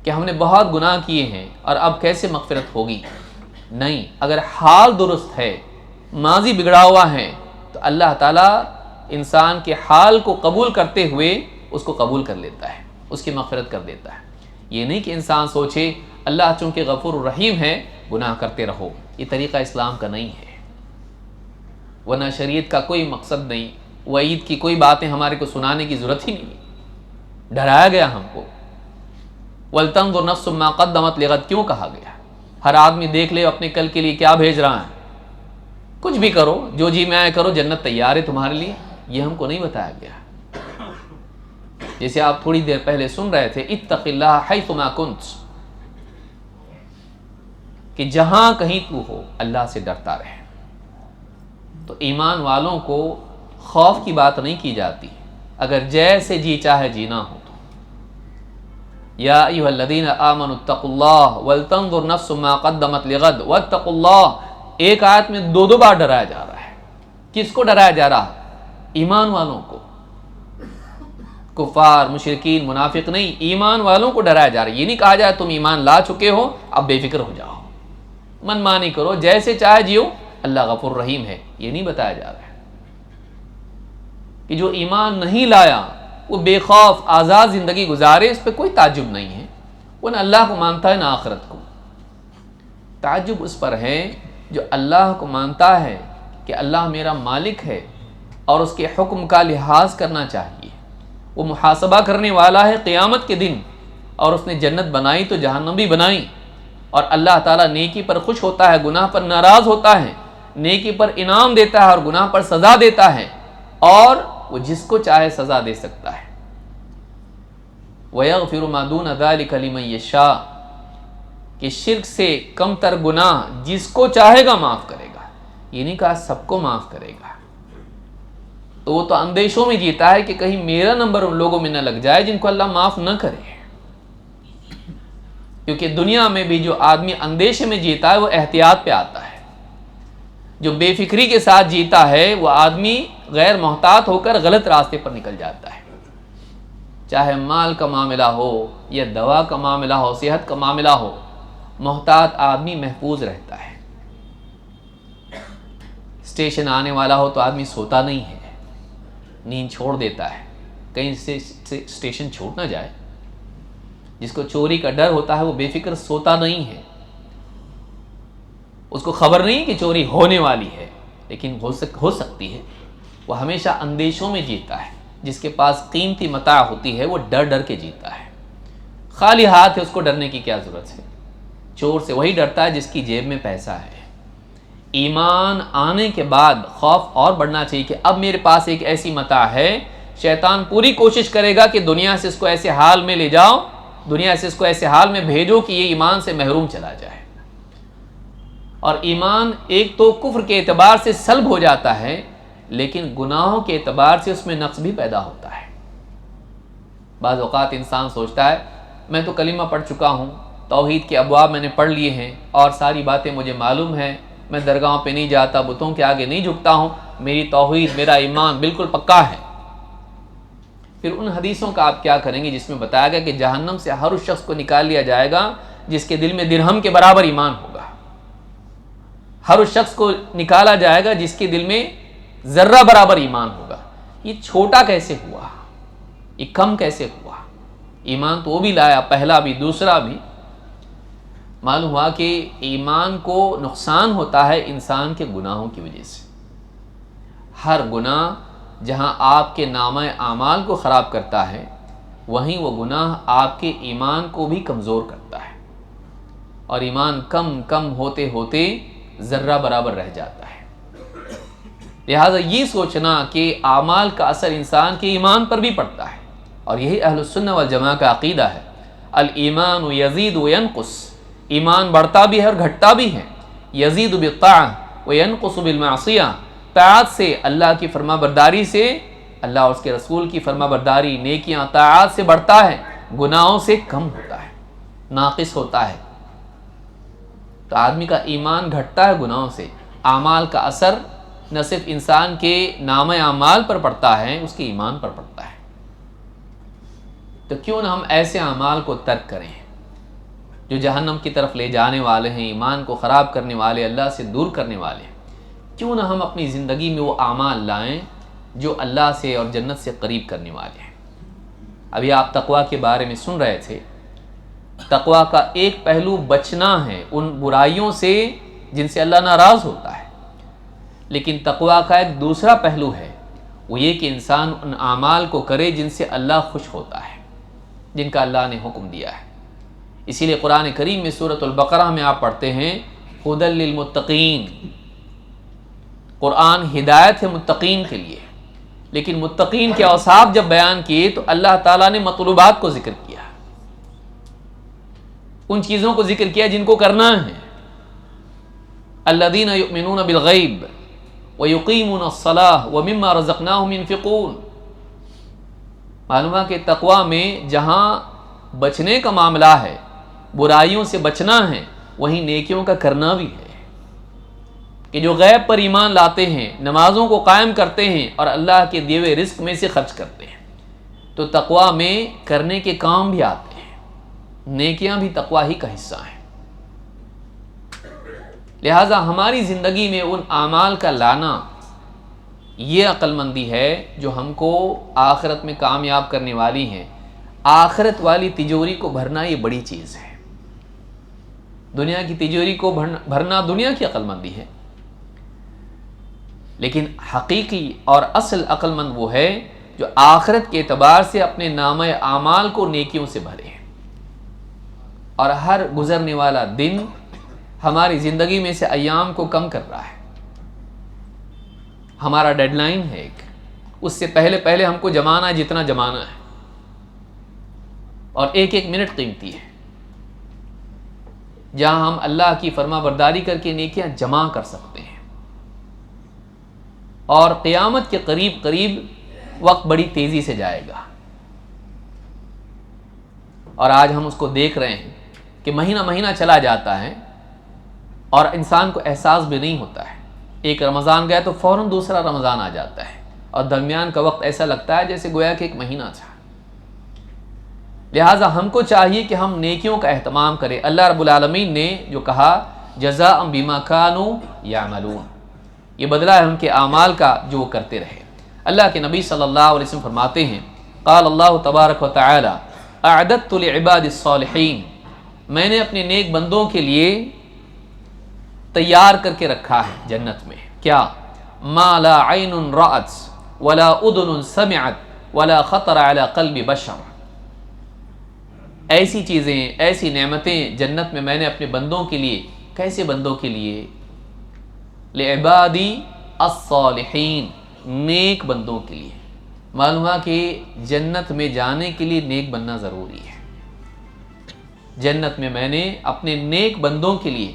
کہ ہم نے بہت گناہ کیے ہیں اور اب کیسے مغفرت ہوگی۔ نہیں، اگر حال درست ہے، ماضی بگڑا ہوا ہے، تو اللہ تعالیٰ انسان کے حال کو قبول کرتے ہوئے اس کو قبول کر لیتا ہے، اس کی مغفرت کر دیتا ہے۔ یہ نہیں کہ انسان سوچے اللہ چونکہ غفور الرحیم ہے گناہ کرتے رہو، یہ طریقہ اسلام کا نہیں ہے، ورنہ شریعت کا کوئی مقصد نہیں، وعید کی کوئی باتیں ہمارے کو سنانے کی ضرورت ہی نہیں، ڈرایا گیا ہم کو۔ وَلْتَنظُرْ نَفْسٌ مَا قَدَّمَتْ لِغَدٍ کیوں کہا گیا؟ ہر آدمی دیکھ لے اپنے کل کے لیے کیا بھیج رہا ہے، کچھ بھی کرو، جو جی میں آئے کرو، جنت تیار ہے تمہارے لیے، یہ ہم کو نہیں بتایا گیا۔ جیسے آپ تھوڑی دیر پہلے سن رہے تھے، اتق اللہ حیث ما کنت، کہ جہاں کہیں تو ہو اللہ سے ڈرتا رہے۔ تو ایمان والوں کو خوف کی بات نہیں کی جاتی، اگر جیسے جی چاہے جینا ہو تو۔ یا ایھا الذین آمنوا اتقوا اللہ ولتنظر نفس ما قدمت لغد واتقوا اللہ، ایک آیت میں دو بار ڈرایا جا رہا ہے۔ کس کو ڈرایا جا رہا ہے؟ ایمان والوں کو، کفار، مشرکین، منافق نہیں، ایمان والوں کو ڈرایا جا رہا ہے۔ یہ نہیں کہا جائے تم ایمان لا چکے ہو اب بے فکر ہو جاؤ، من مانی کرو، جیسے چاہے جیو، اللہ غفور رحیم ہے، یہ نہیں بتایا جا رہا ہے۔ کہ جو ایمان نہیں لایا وہ بے خوف آزاد زندگی گزارے، اس پہ کوئی تعجب نہیں ہے، وہ نہ اللہ کو مانتا ہے نہ آخرت کو۔ تعجب اس پر ہے جو اللہ کو مانتا ہے کہ اللہ میرا مالک ہے اور اس کے حکم کا لحاظ کرنا چاہیے، وہ محاسبہ کرنے والا ہے قیامت کے دن، اور اس نے جنت بنائی تو جہنم بھی بنائی، اور اللہ تعالیٰ نیکی پر خوش ہوتا ہے، گناہ پر ناراض ہوتا ہے، نیکی پر انعام دیتا ہے اور گناہ پر سزا دیتا ہے، اور وہ جس کو چاہے سزا دے سکتا ہے۔ وَيَغْفِرُ مَا دُونَ ذَلِكَ لِمَن يَشَاءُ، کہ شرک سے کم تر گناہ جس کو چاہے گا معاف کرے گا، یہ نہیں کہا سب کو معاف کرے گا۔ تو وہ تو اندیشوں میں جیتا ہے کہ کہیں میرا نمبر ان لوگوں میں نہ لگ جائے جن کو اللہ معاف نہ کرے، کیونکہ دنیا میں بھی جو آدمی اندیشے میں جیتا ہے وہ احتیاط پہ آتا ہے، جو بے فکری کے ساتھ جیتا ہے وہ آدمی غیر محتاط ہو کر غلط راستے پر نکل جاتا ہے۔ چاہے مال کا معاملہ ہو یا دوا کا معاملہ ہو، صحت کا معاملہ ہو، محتاط آدمی محفوظ رہتا ہے۔ اسٹیشن آنے والا ہو تو آدمی سوتا نہیں ہے، نیند چھوڑ دیتا ہے، کہیں سے اسٹیشن چھوٹ نہ جائے۔ جس کو چوری کا ڈر ہوتا ہے وہ بے فکر سوتا نہیں ہے، اس کو خبر نہیں کہ چوری ہونے والی ہے لیکن ہو سکتی ہے، وہ ہمیشہ اندیشوں میں جیتا ہے۔ جس کے پاس قیمتی متاع ہوتی ہے وہ ڈر ڈر کے جیتا ہے، خالی ہاتھ ہے اس کو ڈرنے کی کیا ضرورت ہے؟ چور سے وہی ڈرتا ہے جس کی جیب میں پیسہ ہے۔ ایمان آنے کے بعد خوف اور بڑھنا چاہیے کہ اب میرے پاس ایک ایسی متاع ہے، شیطان پوری کوشش کرے گا کہ دنیا سے اس کو ایسے حال میں لے جاؤ، دنیا سے اس کو ایسے حال میں بھیجو کہ یہ ایمان سے محروم چلا جائے۔ اور ایمان ایک تو کفر کے اعتبار سے سلب ہو جاتا ہے، لیکن گناہوں کے اعتبار سے اس میں نقص بھی پیدا ہوتا ہے۔ بعض اوقات انسان سوچتا ہے میں تو کلمہ پڑھ چکا ہوں، توحید کے ابواب میں نے پڑھ لیے ہیں اور ساری باتیں مجھے معلوم ہیں، میں درگاہوں پہ نہیں جاتا، بتوں کے آگے نہیں جھکتا ہوں، میری توحید، میرا ایمان بالکل پکا ہے۔ پھر ان حدیثوں کا آپ کیا کریں گے جس میں بتایا گیا کہ جہنم سے ہر اس شخص کو نکال لیا جائے گا جس کے دل میں درہم کے برابر ایمان ہوگا، ہر اس شخص کو نکالا جائے گا جس کے دل میں ذرہ برابر ایمان ہوگا۔ یہ چھوٹا کیسے ہوا؟ یہ کم کیسے ہوا؟ ایمان تو وہ بھی لایا، پہلا بھی دوسرا بھی۔ معلوم ہوا کہ ایمان کو نقصان ہوتا ہے انسان کے گناہوں کی وجہ سے۔ ہر گناہ جہاں آپ کے نامہ اعمال کو خراب کرتا ہے، وہیں وہ گناہ آپ کے ایمان کو بھی کمزور کرتا ہے، اور ایمان کم کم ہوتے ہوتے ذرہ برابر رہ جاتا ہے۔ لہٰذا یہ سوچنا کہ اعمال کا اثر انسان کے ایمان پر بھی پڑتا ہے، اور یہی اہل السنہ والجماعہ کا عقیدہ ہے، الایمان یزید و ینقص، ایمان بڑھتا بھی ہے اور گھٹتا بھی ہے، یزید بالطاعہ و ینقص بالمعصیہ، طاعت سے، اللہ کی فرما برداری سے، اللہ اور اس کے رسول کی فرما برداری، نیکیاں، طاعات سے بڑھتا ہے، گناہوں سے کم ہوتا ہے، ناقص ہوتا ہے۔ تو آدمی کا ایمان گھٹتا ہے گناہوں سے۔ اعمال کا اثر نہ صرف انسان کے نامہ اعمال پر پڑتا ہے، اس کے ایمان پر پڑتا ہے۔ تو کیوں نہ ہم ایسے اعمال کو ترک کریں جو جہنم کی طرف لے جانے والے ہیں، ایمان کو خراب کرنے والے، اللہ سے دور کرنے والے ہیں۔ کیوں نہ ہم اپنی زندگی میں وہ اعمال لائیں جو اللہ سے اور جنت سے قریب کرنے والے ہیں۔ ابھی آپ تقویٰ کے بارے میں سن رہے تھے۔ تقویٰ کا ایک پہلو بچنا ہے ان برائیوں سے جن سے اللہ ناراض ہوتا ہے، لیکن تقویٰ کا ایک دوسرا پہلو ہے، وہ یہ کہ انسان ان اعمال کو کرے جن سے اللہ خوش ہوتا ہے، جن کا اللہ نے حکم دیا ہے۔ اسی لیے قرآن کریم میں سورۃ البقرہ میں آپ پڑھتے ہیں ھدی للمتقین، قرآن ہدایت ہے متقین کے لیے، لیکن متقین کے اوصاف جب بیان کیے تو اللہ تعالیٰ نے مطلوبات کو ذکر کیا، ان چیزوں کو ذکر کیا جن کو کرنا ہے۔ الذین یؤمنون بالغیب ویقیمون الصلاۃ ومما رزقناہم ينفقون۔ معلوم ہے کہ تقویٰ میں جہاں بچنے کا معاملہ ہے، برائیوں سے بچنا ہے، وہیں نیکیوں کا کرنا بھی ہے، کہ جو غیب پر ایمان لاتے ہیں، نمازوں کو قائم کرتے ہیں اور اللہ کے دیے ہوئے رزق میں سے خرچ کرتے ہیں۔ تو تقویٰ میں کرنے کے کام بھی آتے ہیں، نیکیاں بھی تقویٰ ہی کا حصہ ہیں۔ لہٰذا ہماری زندگی میں ان اعمال کا لانا یہ عقل مندی ہے جو ہم کو آخرت میں کامیاب کرنے والی ہیں۔ آخرت والی تجوری کو بھرنا یہ بڑی چیز ہے۔ دنیا کی تجوری کو بھرنا دنیا کی عقل مندی ہے، لیکن حقیقی اور اصل عقل مند وہ ہے جو آخرت کے اعتبار سے اپنے نامہ اعمال کو نیکیوں سے بھرے، اور ہر گزرنے والا دن ہماری زندگی میں سے ایام کو کم کر رہا ہے۔ ہمارا ڈیڈ لائن ہے ایک، اس سے پہلے ہم کو جمانا ہے جتنا جمانا ہے، اور ایک ایک منٹ قیمتی ہے، جہاں ہم اللہ کی فرما برداری کر کے نیکیاں جمع کر سکتے ہیں، اور قیامت کے قریب وقت بڑی تیزی سے جائے گا۔ اور آج ہم اس کو دیکھ رہے ہیں کہ مہینہ چلا جاتا ہے اور انسان کو احساس بھی نہیں ہوتا ہے۔ ایک رمضان گیا تو فوراً دوسرا رمضان آ جاتا ہے، اور درمیان کا وقت ایسا لگتا ہے جیسے گویا کہ ایک مہینہ تھا۔ لہٰذا ہم کو چاہیے کہ ہم نیکیوں کا اہتمام کریں۔ اللہ رب العالمین نے جو کہا جزاء بما كانوا يعملون، یہ بدلہ ہے ان کے اعمال کا جو وہ کرتے رہے۔ اللہ کے نبی صلی اللہ علیہ وسلم فرماتے ہیں، قال اللہ تبارک و تعالی اعددت لعباد الصالحین، میں نے اپنے نیک بندوں کے لیے تیار کر کے رکھا ہے جنت میں کیا؟ ما لا عین رأت ولا اذن سمعت ولا خطر علی قلب بشر، ایسی چیزیں، ایسی نعمتیں جنت میں نے اپنے بندوں کے لیے۔ کیسے بندوں کے لیے؟ لعبادی الصالحین، نیک بندوں کے لیے۔ معلوم ہے کہ جنت میں جانے کے لیے نیک بننا ضروری ہے۔ جنت میں میں نے اپنے نیک بندوں کے لیے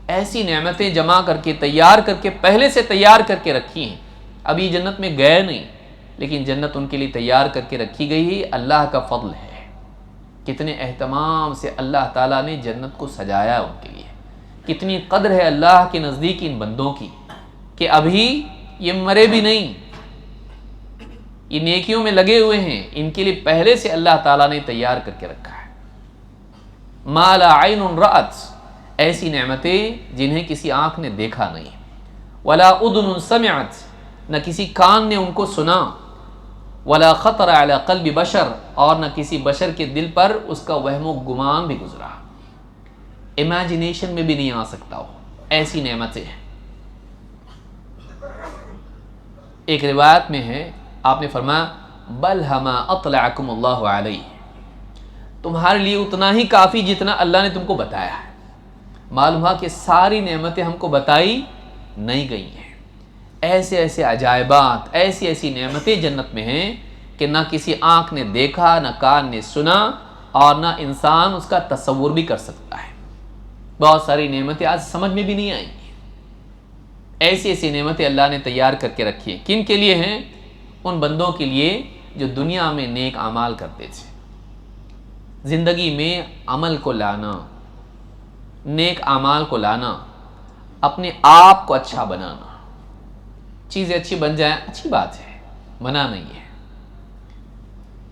ایسی نعمتیں جمع کر کے تیار کر کے پہلے سے تیار کر کے رکھی ہیں۔ ابھی جنت میں گئے نہیں، لیکن جنت ان کے لیے تیار کر کے رکھی گئی ہے۔ اللہ کا فضل ہے، کتنے اہتمام سے اللہ تعالیٰ نے جنت کو سجایا ان کے لیے۔ کتنی قدر ہے اللہ کے نزدیک ان بندوں کی کہ ابھی یہ مرے بھی نہیں، یہ نیکیوں میں لگے ہوئے ہیں، ان کے لیے پہلے سے اللہ تعالیٰ نے تیار کر کے رکھا ہے۔ ما لا عین رأت، ایسی نعمتیں جنہیں کسی آنکھ نے دیکھا نہیں، ولا اذن سمعت، نہ کسی کان نے ان کو سنا، ولا خطر علی قلب بشر، اور نہ کسی بشر کے دل پر اس کا وہم و گمان بھی گزرا۔ امیجنیشن میں بھی نہیں آ سکتا ہو، ایسی نعمتیں ہیں۔ ایک روایت میں ہے، آپ نے فرمایا بل ہما اطلعکم اللہ علیہ، تمہارے لیے اتنا ہی کافی جتنا اللہ نے تم کو بتایا ہے۔ معلوم ہوا کہ ساری نعمتیں ہم کو بتائی نہیں گئی ہیں، ایسے ایسے عجائبات، ایسی ایسی نعمتیں جنت میں ہیں کہ نہ کسی آنکھ نے دیکھا، نہ کان نے سنا، اور نہ انسان اس کا تصور بھی کر سکتا ہے۔ بہت ساری نعمتیں آج سمجھ میں بھی نہیں آئیں گی۔ ایسی ایسی نعمتیں اللہ نے تیار کر کے رکھی ہیں۔ کن کے لیے ہیں؟ ان بندوں کے لیے جو دنیا میں نیک اعمال کرتے تھے۔ زندگی میں عمل کو لانا، نیک اعمال کو لانا، اپنے آپ کو اچھا بنانا، چیزیں اچھی بن جائیں اچھی بات ہے، منع نہیں ہے،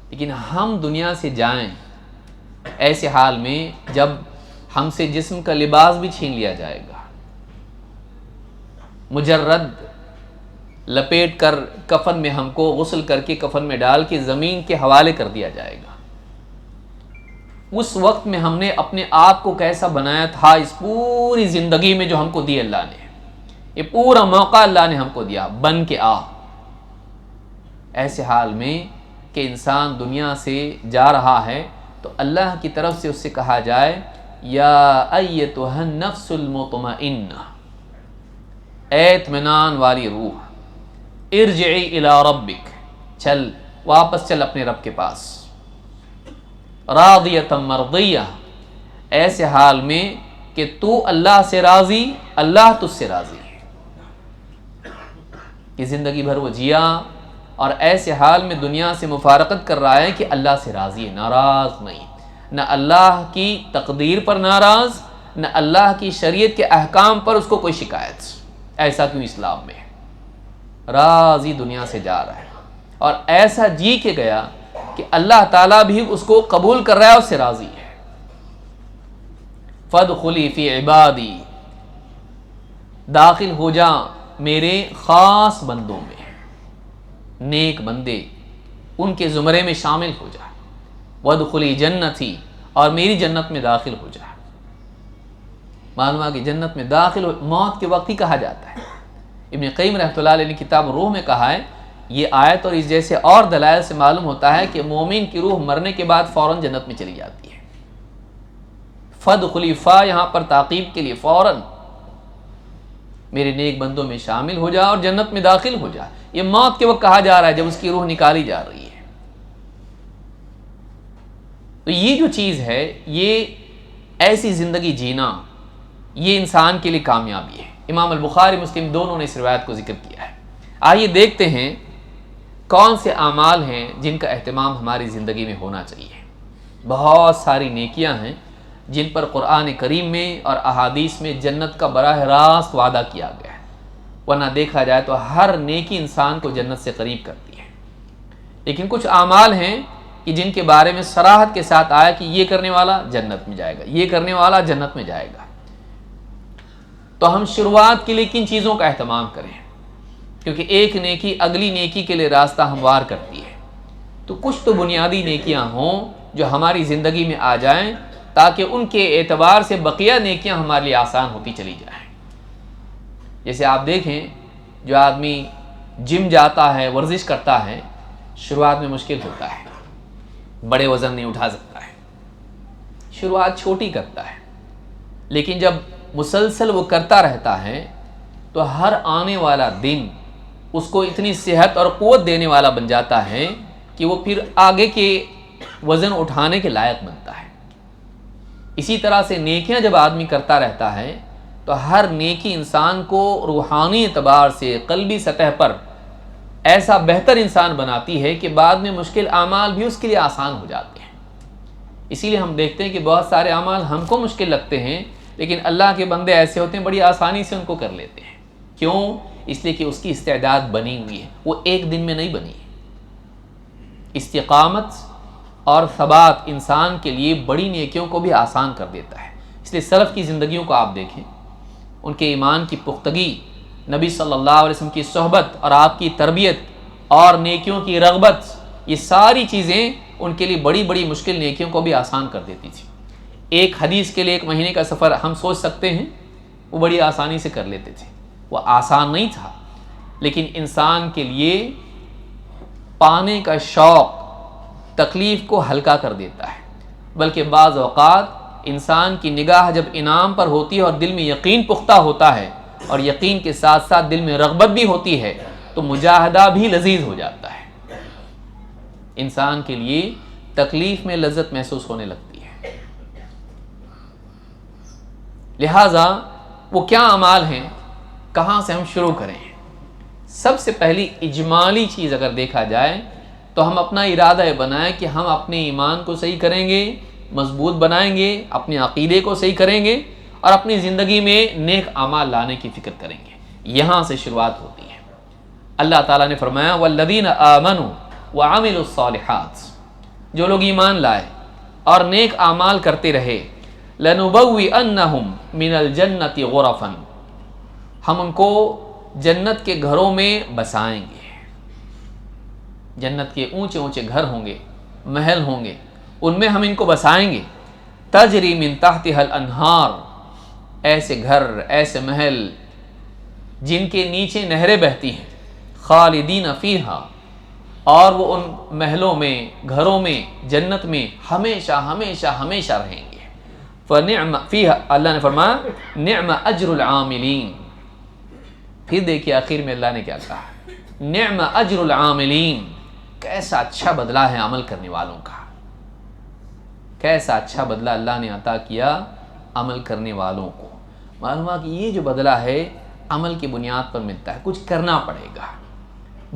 لیکن ہم دنیا سے جائیں ایسے حال میں جب ہم سے جسم کا لباس بھی چھین لیا جائے گا، مجرد لپیٹ کر کفن میں ہم کو غسل کر کے کفن میں ڈال کے زمین کے حوالے کر دیا جائے گا، اس وقت میں ہم نے اپنے آپ کو کیسا بنایا تھا، اس پوری زندگی میں جو ہم کو دی اللہ نے، یہ پورا موقع اللہ نے ہم کو دیا، بن کے آ۔ ایسے حال میں کہ انسان دنیا سے جا رہا ہے تو اللہ کی طرف سے اس سے کہا جائے یا ایتھا النفس المطمئنہ، اے اطمینان والی روح، ارجعی الی ربک، چل واپس چل اپنے رب کے پاس، راضیۃ مرضیہ، ایسے حال میں کہ تو اللہ سے راضی، اللہ تجھ سے راضی ہے۔ کہ زندگی بھر وہ جیا اور ایسے حال میں دنیا سے مفارقت کر رہا ہے کہ اللہ سے راضی ہے، ناراض نہیں، نہ اللہ کی تقدیر پر ناراض، نہ اللہ کی شریعت کے احکام پر اس کو کوئی شکایت۔ ایسا کیوں اسلام میں ہے؟ راضی دنیا سے جا رہا ہے اور ایسا جی کے گیا کہ اللہ تعالیٰ بھی اس کو قبول کر رہا ہے، اس سے راضی ہے۔ فادخلی فی عبادی، داخل ہو جا میرے خاص بندوں میں، نیک بندے، ان کے زمرے میں شامل ہو جا، وادخلی جنتی، اور میری جنت میں داخل ہو جا۔ معلوم ہے کہ جنت میں داخل موت کے وقت ہی کہا جاتا ہے۔ ابن قیم رحمۃ اللہ علیہ نے کتاب روح میں کہا ہے، یہ آیت اور اس جیسے اور دلائل سے معلوم ہوتا ہے کہ مومن کی روح مرنے کے بعد فوراً جنت میں چلی جاتی ہے۔ فادخلی، فا یہاں پر تعقیب کے لیے، فوراً میرے نیک بندوں میں شامل ہو جا اور جنت میں داخل ہو جا۔ یہ موت کے وقت کہا جا رہا ہے جب اس کی روح نکالی جا رہی ہے۔ تو یہ جو چیز ہے، یہ ایسی زندگی جینا، یہ انسان کے لیے کامیابی ہے۔ امام البخاری مسلم دونوں نے اس روایت کو ذکر کیا ہے۔ آئیے دیکھتے ہیں کون سے اعمال ہیں جن کا اہتمام ہماری زندگی میں ہونا چاہیے۔ بہت ساری نیکیاں ہیں جن پر قرآن کریم میں اور احادیث میں جنت کا براہ راست وعدہ کیا گیا ہے، ورنہ دیکھا جائے تو ہر نیکی انسان کو جنت سے قریب کرتی ہے۔ لیکن کچھ اعمال ہیں کہ جن کے بارے میں صراحت کے ساتھ آیا کہ یہ کرنے والا جنت میں جائے گا، یہ کرنے والا جنت میں جائے گا۔ تو ہم شروعات کے لیے کن چیزوں کا اہتمام کریں، کیونکہ ایک نیکی اگلی نیکی کے لیے راستہ ہموار کرتی ہے۔ تو کچھ تو بنیادی نیکیاں ہوں جو ہماری زندگی میں آ جائیں تاکہ ان کے اعتبار سے بقیہ نیکیاں ہمارے لیے آسان ہوتی چلی جائیں۔ جیسے آپ دیکھیں، جو آدمی جم جاتا ہے، ورزش کرتا ہے، شروعات میں مشکل ہوتا ہے، بڑے وزن نہیں اٹھا سکتا ہے، شروعات چھوٹی کرتا ہے، لیکن جب مسلسل وہ کرتا رہتا ہے تو ہر آنے والا دن اس کو اتنی صحت اور قوت دینے والا بن جاتا ہے کہ وہ پھر آگے کے وزن اٹھانے کے لائق بنتا ہے۔ اسی طرح سے نیکیاں جب آدمی کرتا رہتا ہے تو ہر نیکی انسان کو روحانی اعتبار سے، قلبی سطح پر ایسا بہتر انسان بناتی ہے کہ بعد میں مشکل اعمال بھی اس کے لیے آسان ہو جاتے ہیں۔ اسی لیے ہم دیکھتے ہیں کہ بہت سارے اعمال ہم کو مشکل لگتے ہیں، لیکن اللہ کے بندے ایسے ہوتے ہیں بڑی آسانی سے ان کو کر لیتے ہیں۔ کیوں؟ اس لیے کہ اس کی استعداد بنی ہوئی ہے، وہ ایک دن میں نہیں بنی۔ استقامت اور ثبات انسان کے لیے بڑی نیکیوں کو بھی آسان کر دیتا ہے۔ اس لیے سلف کی زندگیوں کو آپ دیکھیں، ان کے ایمان کی پختگی، نبی صلی اللہ علیہ وسلم کی صحبت اور آپ کی تربیت اور نیکیوں کی رغبت، یہ ساری چیزیں ان کے لیے بڑی بڑی مشکل نیکیوں کو بھی آسان کر دیتی تھی۔ ایک حدیث کے لیے 1 مہینے کا سفر ہم سوچ سکتے ہیں، وہ بڑی آسانی سے کر لیتے تھے. وہ آسان نہیں تھا، لیکن انسان کے لیے پانے کا شوق تکلیف کو ہلکا کر دیتا ہے. بلکہ بعض اوقات انسان کی نگاہ جب انعام پر ہوتی ہے اور دل میں یقین پختہ ہوتا ہے اور یقین کے ساتھ ساتھ دل میں رغبت بھی ہوتی ہے تو مجاہدہ بھی لذیذ ہو جاتا ہے. انسان کے لیے تکلیف میں لذت محسوس ہونے لگتی ہے. لہذا وہ کیا اعمال ہیں، کہاں سے ہم شروع کریں؟ سب سے پہلی اجمالی چیز اگر دیکھا جائے تو ہم اپنا ارادہ بنائیں کہ ہم اپنے ایمان کو صحیح کریں گے، مضبوط بنائیں گے، اپنے عقیدے کو صحیح کریں گے اور اپنی زندگی میں نیک اعمال لانے کی فکر کریں گے. یہاں سے شروعات ہوتی ہے. اللہ تعالیٰ نے فرمایا والذین آمنوا وعملوا الصالحات، جو لوگ ایمان لائے اور نیک اعمال کرتے رہے، لنبوئنہم من الجنۃ غرفا، ہم ان کو جنت کے گھروں میں بسائیں گے. جنت کے اونچے اونچے گھر ہوں گے، محل ہوں گے، ان میں ہم ان کو بسائیں گے. تجری من تحتها الانہار، ایسے گھر، ایسے محل جن کے نیچے نہریں بہتی ہیں. خالدین فیہا، اور وہ ان محلوں میں، گھروں میں، جنت میں ہمیشہ ہمیشہ ہمیشہ رہیں گے. فنعم فیہا، اللہ نے فرمایا نعم اجر العاملین. پھر دیکھیے آخر میں اللہ نے کیا کہا، نعم اجر العاملین، کیسا اچھا بدلہ ہے عمل کرنے والوں کا. کیسا اچھا بدلہ اللہ نے عطا کیا عمل کرنے والوں کو. معلوم ہے کہ یہ جو بدلہ ہے عمل کی بنیاد پر ملتا ہے، کچھ کرنا پڑے گا.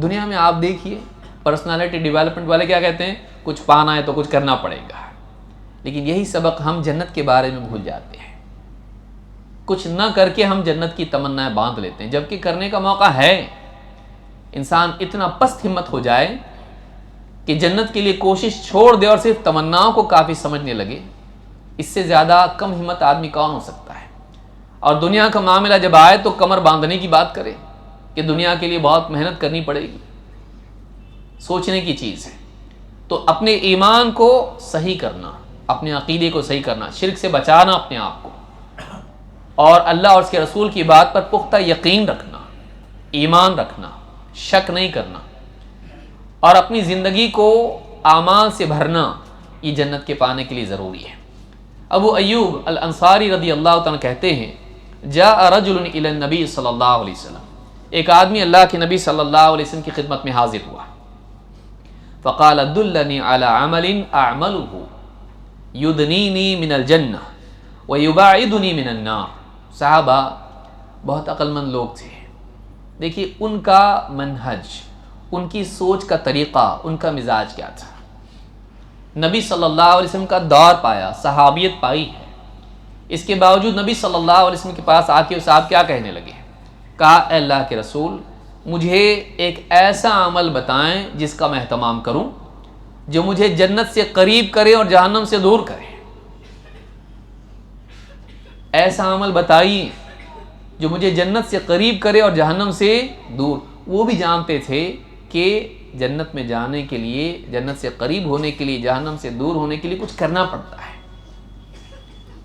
دنیا میں آپ دیکھیے پرسنالٹی ڈیولپمنٹ والے کیا کہتے ہیں، کچھ پانا ہے تو کچھ کرنا پڑے گا. لیکن یہی سبق ہم جنت کے بارے میں بھول جاتے ہیں. کچھ نہ کر کے ہم جنت کی تمنائیں باندھ لیتے ہیں، جبکہ کرنے کا موقع ہے. انسان اتنا پست ہمت ہو جائے کہ جنت کے لیے کوشش چھوڑ دے اور صرف تمناؤں کو کافی سمجھنے لگے، اس سے زیادہ کم ہمت آدمی کون ہو سکتا ہے؟ اور دنیا کا معاملہ جب آئے تو کمر باندھنے کی بات کرے کہ دنیا کے لیے بہت محنت کرنی پڑے گی. سوچنے کی چیز ہے. تو اپنے ایمان کو صحیح کرنا، اپنے عقیدے کو صحیح کرنا، شرک سے بچانا اپنے آپ کو، اور اللہ اور اس کے رسول کی بات پر پختہ یقین رکھنا، ایمان رکھنا، شک نہیں کرنا، اور اپنی زندگی کو اعمال سے بھرنا، یہ جنت کے پانے کے لیے ضروری ہے. ابو ایوب الانصاری رضی اللہ تعالیٰ کہتے ہیں جاء رجل الی النبی صلی اللہ علیہ وسلم، ایک آدمی اللہ کے نبی صلی اللہ علیہ وسلم کی خدمت میں حاضر ہوا. فقال دلنی علی عمل اعملہ یدنینی من الجنہ ویباعدنی من النار. صحابہ بہت عقل مند لوگ تھے. دیکھیے ان کا منہج، ان کی سوچ کا طریقہ، ان کا مزاج کیا تھا. نبی صلی اللہ علیہ وسلم کا دور پایا، صحابیت پائی ہے، اس کے باوجود نبی صلی اللہ علیہ وسلم کے پاس آ کے صاحب کیا کہنے لگے؟ کہا اے اللہ کے رسول، مجھے ایک ایسا عمل بتائیں جس کا میں اہتمام کروں، جو مجھے جنت سے قریب کرے اور جہنم سے دور کرے. ایسا عمل بتائیے جو مجھے جنت سے قریب کرے اور جہنم سے دور. وہ بھی جانتے تھے کہ جنت میں جانے کے لیے، جنت سے قریب ہونے کے لیے، جہنم سے دور ہونے کے لیے کچھ کرنا پڑتا ہے.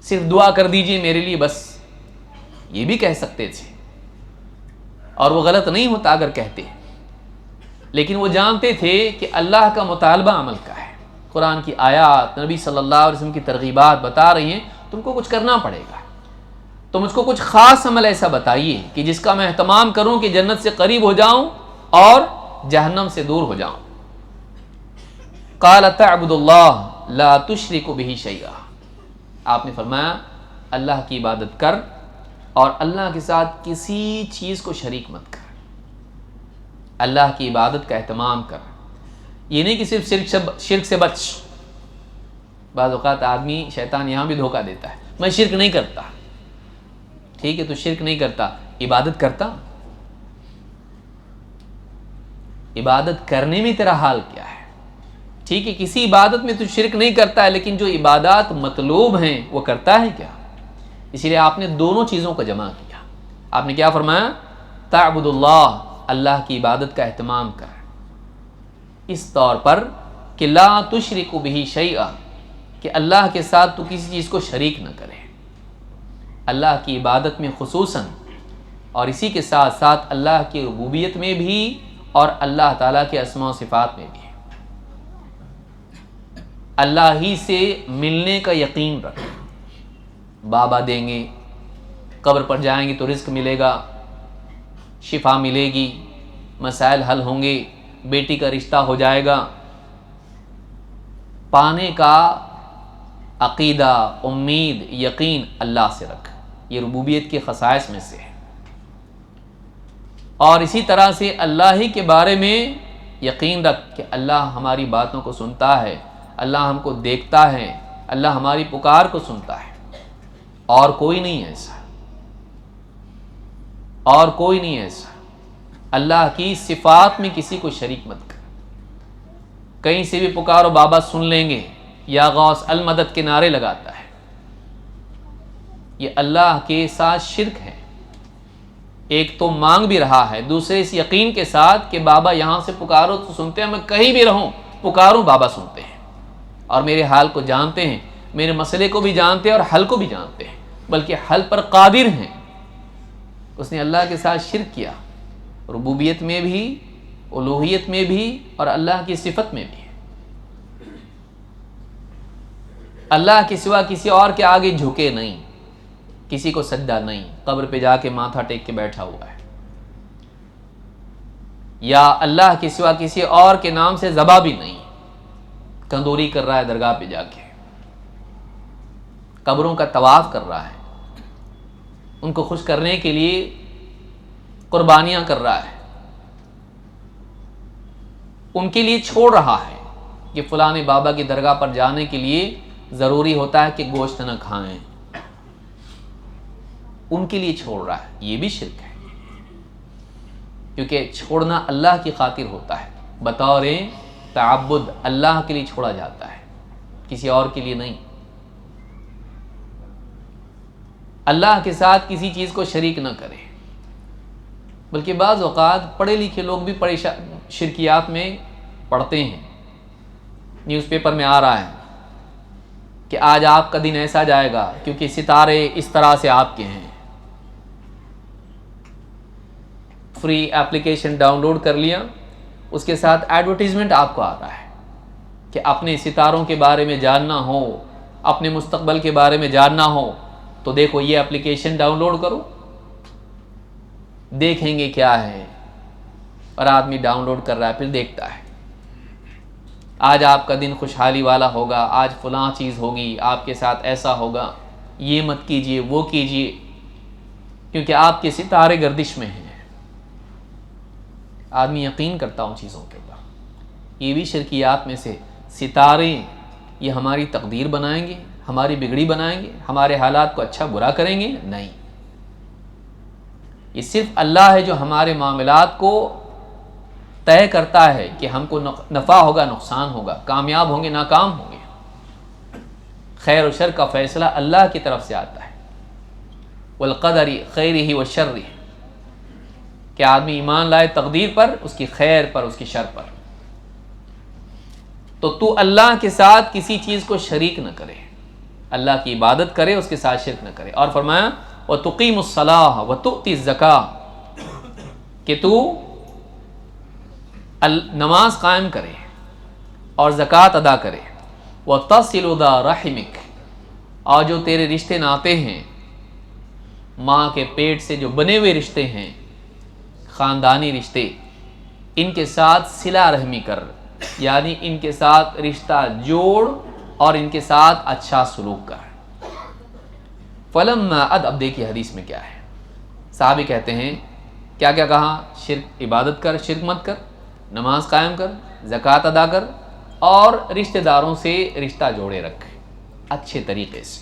صرف دعا کر دیجئے میرے لیے بس، یہ بھی کہہ سکتے تھے، اور وہ غلط نہیں ہوتا اگر کہتے. لیکن وہ جانتے تھے کہ اللہ کا مطالبہ عمل کا ہے. قرآن کی آیات، نبی صلی اللہ علیہ وسلم کی ترغیبات بتا رہی ہیں تم کو کچھ کرنا پڑے گا. تو مجھ کو کچھ خاص عمل ایسا بتائیے کہ جس کا میں اہتمام کروں کہ جنت سے قریب ہو جاؤں اور جہنم سے دور ہو جاؤں. قال تعبد اللہ لا تشرک بہ شیئا. آپ نے فرمایا اللہ کی عبادت کر اور اللہ کے ساتھ کسی چیز کو شریک مت کر. اللہ کی عبادت کا اہتمام کر. یہ نہیں کہ صرف شرک سے بچ. بعض اوقات آدمی، شیطان یہاں بھی دھوکہ دیتا ہے، میں شرک نہیں کرتا. ٹھیک ہے تو شرک نہیں کرتا، عبادت کرتا؟ عبادت کرنے میں تیرا حال کیا ہے؟ ٹھیک ہے کسی عبادت میں تو شرک نہیں کرتا ہے، لیکن جو عبادات مطلوب ہیں وہ کرتا ہے کیا؟ اسی لیے آپ نے دونوں چیزوں کو جمع کیا. آپ نے کیا فرمایا؟ تعبد اللہ، اللہ کی عبادت کا اہتمام کر، اس طور پر کہ لا تشرک بہ شیئا، کہ اللہ کے ساتھ تو کسی چیز کو شریک نہ کرے، اللہ کی عبادت میں خصوصاً، اور اسی کے ساتھ ساتھ اللہ کی ربوبیت میں بھی اور اللہ تعالیٰ کے اسماء و صفات میں بھی۔ اللہ ہی سے ملنے کا یقین رکھ، بابا دیں گے، قبر پر جائیں گے تو رزق ملے گا، شفا ملے گی، مسائل حل ہوں گے، بیٹی کا رشتہ ہو جائے گا، پانے کا عقیدہ، امید، یقین اللہ سے رکھ، یہ ربوبیت کے خصائص میں سے ہے۔ اور اسی طرح سے اللہ ہی کے بارے میں یقین رکھ کہ اللہ ہماری باتوں کو سنتا ہے، اللہ ہم کو دیکھتا ہے، اللہ ہماری پکار کو سنتا ہے، اور کوئی نہیں ایسا، اور کوئی نہیں ایسا۔ اللہ کی صفات میں کسی کو شریک مت کر، کہیں سے بھی پکارو بابا سن لیں گے، یا غوث المدد کے نعرے لگاتا ہے، یہ اللہ کے ساتھ شرک ہے۔ ایک تو مانگ بھی رہا ہے، دوسرے اس یقین کے ساتھ کہ بابا یہاں سے پکارو تو سنتے ہیں، میں کہیں بھی رہوں پکاروں بابا سنتے ہیں، اور میرے حال کو جانتے ہیں، میرے مسئلے کو بھی جانتے ہیں اور حل کو بھی جانتے ہیں، بلکہ حل پر قادر ہیں۔ اس نے اللہ کے ساتھ شرک کیا، ربوبیت میں بھی، الوہیت میں بھی، اور اللہ کی صفت میں بھی۔ اللہ کے سوا کسی اور کے آگے جھکے نہیں، کسی کو سجدہ نہیں، قبر پہ جا کے ماتھا ٹیک کے بیٹھا ہوا ہے، یا اللہ کے سوا کسی اور کے نام سے ذبح بھی نہیں، کندوری کر رہا ہے درگاہ پہ جا کے، قبروں کا طواف کر رہا ہے، ان کو خوش کرنے کے لیے قربانیاں کر رہا ہے، ان کے لیے چھوڑ رہا ہے کہ فلاں بابا کی درگاہ پر جانے کے لیے ضروری ہوتا ہے کہ گوشت نہ کھائیں، ان کے لیے چھوڑ رہا ہے، یہ بھی شرک ہے، کیونکہ چھوڑنا اللہ کی خاطر ہوتا ہے، بطور تعبد اللہ کے لیے چھوڑا جاتا ہے، کسی اور کے لیے نہیں۔ اللہ کے ساتھ کسی چیز کو شریک نہ کرے، بلکہ بعض اوقات پڑھے لکھے لوگ بھی شرکیات میں پڑھتے ہیں۔ نیوز پیپر میں آ رہا ہے کہ آج آپ کا دن ایسا جائے گا کیونکہ ستارے اس طرح سے آپ کے ہیں، فری ایپلیکیشن ڈاؤن لوڈ کر لیا، اس کے ساتھ ایڈورٹیزمنٹ آپ کو آ رہا ہے کہ اپنے ستاروں کے بارے میں جاننا ہو، اپنے مستقبل کے بارے میں جاننا ہو تو دیکھو یہ ایپلیکیشن ڈاؤن لوڈ کرو، دیکھیں گے کیا ہے، اور آدمی ڈاؤن لوڈ کر رہا ہے، پھر دیکھتا ہے آج آپ کا دن خوشحالی والا ہوگا، آج فلاں چیز ہوگی، آپ کے ساتھ ایسا ہوگا، یہ مت کیجئے، وہ کیجئے، کیونکہ آپ کے ستارے گردش میں ہیں۔ آدمی یقین کرتا ہوں چیزوں کے اوپر، یہ بھی شرکیات میں سے۔ ستارے یہ ہماری تقدیر بنائیں گے، ہماری بگڑی بنائیں گے، ہمارے حالات کو اچھا برا کریں گے؟ نہیں، یہ صرف اللہ ہے جو ہمارے معاملات کو طے کرتا ہے کہ ہم کو نفع ہوگا، نقصان ہوگا، کامیاب ہوں گے، ناکام ہوں گے۔ خیر و شر کا فیصلہ اللہ کی طرف سے آتا ہے، والقدر خیرہ و شرہ، کہ آدمی ایمان لائے تقدیر پر، اس کی خیر پر، اس کی شر پر۔ تو اللہ کے ساتھ کسی چیز کو شریک نہ کرے، اللہ کی عبادت کرے، اس کے ساتھ شرک نہ کرے۔ اور فرمایا وَتُقِيمُ الصَّلَاةَ وَتُؤْتِ الزَّكَاةَ، کہ تو نماز قائم کرے اور زکوٰۃ ادا کرے، وَتَصِلُ ذَا رَحِمِكَ، اور جو تیرے رشتے ناتے ہیں، ماں کے پیٹ سے جو بنے ہوئے رشتے ہیں، خاندانی رشتے، ان کے ساتھ صلہ رحمی کر، یعنی ان کے ساتھ رشتہ جوڑ اور ان کے ساتھ اچھا سلوک کر۔ فلما اب دیکھیے حدیث میں کیا ہے، صحابی کہتے ہیں کیا کیا کہا؟ شرک، عبادت کر، شرک مت کر، نماز قائم کر، زکوٰۃ ادا کر، اور رشتہ داروں سے رشتہ جوڑے رکھ اچھے طریقے سے۔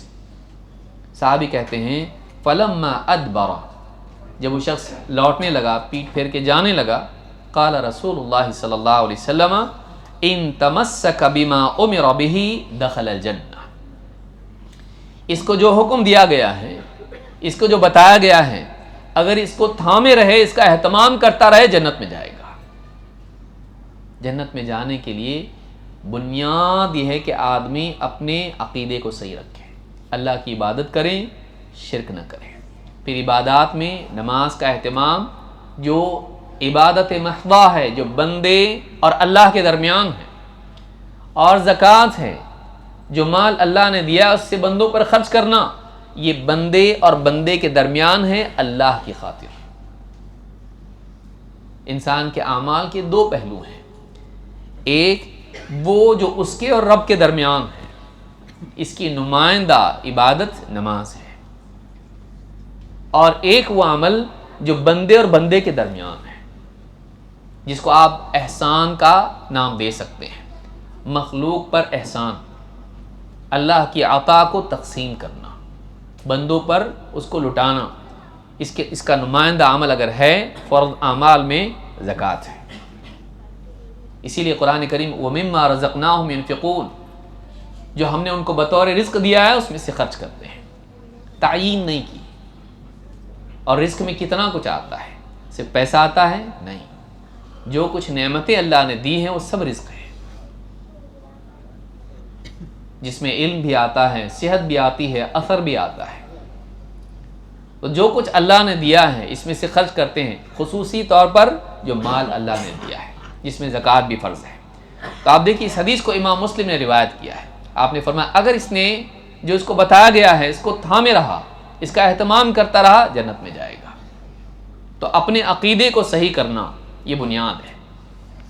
صحابی کہتے ہیں فلما ادبر، جب وہ شخص لوٹنے لگا، پیٹ پھیر کے جانے لگا، قال رسول اللہ صلی اللہ علیہ وسلم ان تمسک بما امر به دخل الجنہ، اس کو جو حکم دیا گیا ہے، اس کو جو بتایا گیا ہے، اگر اس کو تھامے رہے، اس کا اہتمام کرتا رہے، جنت میں جائے گا۔ جنت میں جانے کے لیے بنیاد یہ ہے کہ آدمی اپنے عقیدے کو صحیح رکھے، اللہ کی عبادت کریں، شرک نہ کریں۔ پھر عبادات میں نماز کا اہتمام جو عبادت محضہ ہے، جو بندے اور اللہ کے درمیان ہے، اور زکوٰۃ ہے جو مال اللہ نے دیا اس سے بندوں پر خرچ کرنا، یہ بندے اور بندے کے درمیان ہے اللہ کی خاطر۔ انسان کے اعمال کے دو پہلو ہیں، ایک وہ جو اس کے اور رب کے درمیان ہے، اس کی نمائندہ عبادت نماز ہے، اور ایک وہ عمل جو بندے اور بندے کے درمیان ہے، جس کو آپ احسان کا نام دے سکتے ہیں۔ مخلوق پر احسان، اللہ کی عطا کو تقسیم کرنا، بندوں پر اس کو لٹانا، اس کا نمائندہ عمل اگر ہے فرض اعمال میں زکوٰۃ ہے۔ اسی لیے قرآن کریم وَمِمَّا رَزَقْنَاهُمْ يُنْفِقُونَ، جو ہم نے ان کو بطور رزق دیا ہے اس میں سے خرچ کرتے ہیں، تعیین نہیں کی۔ اور رزق میں کتنا کچھ آتا ہے، صرف پیسہ آتا ہے نہیں، جو کچھ نعمتیں اللہ نے دی ہیں وہ سب رزق ہے، جس میں علم بھی آتا ہے، صحت بھی آتی ہے، اثر بھی آتا ہے۔ تو جو کچھ اللہ نے دیا ہے اس میں سے خرچ کرتے ہیں، خصوصی طور پر جو مال اللہ نے دیا ہے جس میں زکوٰۃ بھی فرض ہے۔ تو آپ دیکھیے اس حدیث کو امام مسلم نے روایت کیا ہے، آپ نے فرمایا اگر اس نے جو اس کو بتایا گیا ہے اس کو تھامے رہا، اس کا اہتمام کرتا رہا، جنت میں جائے گا۔ تو اپنے عقیدے کو صحیح کرنا یہ بنیاد ہے،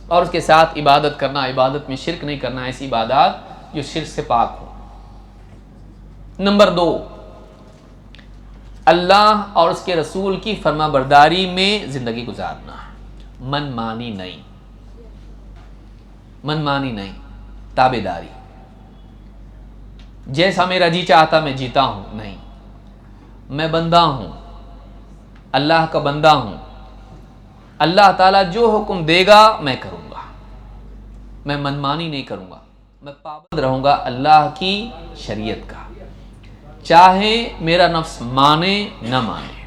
اور اس کے ساتھ عبادت کرنا، عبادت میں شرک نہیں کرنا، ایسی عبادات جو شرک سے پاک ہو۔ نمبر 2، اللہ اور اس کے رسول کی فرما برداری میں زندگی گزارنا، من مانی نہیں، تابع داری، جیسا میرا جی چاہتا میں جیتا ہوں، نہیں، میں بندہ ہوں، اللہ کا بندہ ہوں، اللہ تعالیٰ جو حکم دے گا میں کروں گا، میں منمانی نہیں کروں گا، میں پابند رہوں گا اللہ کی شریعت کا، چاہے میرا نفس مانے نہ مانے،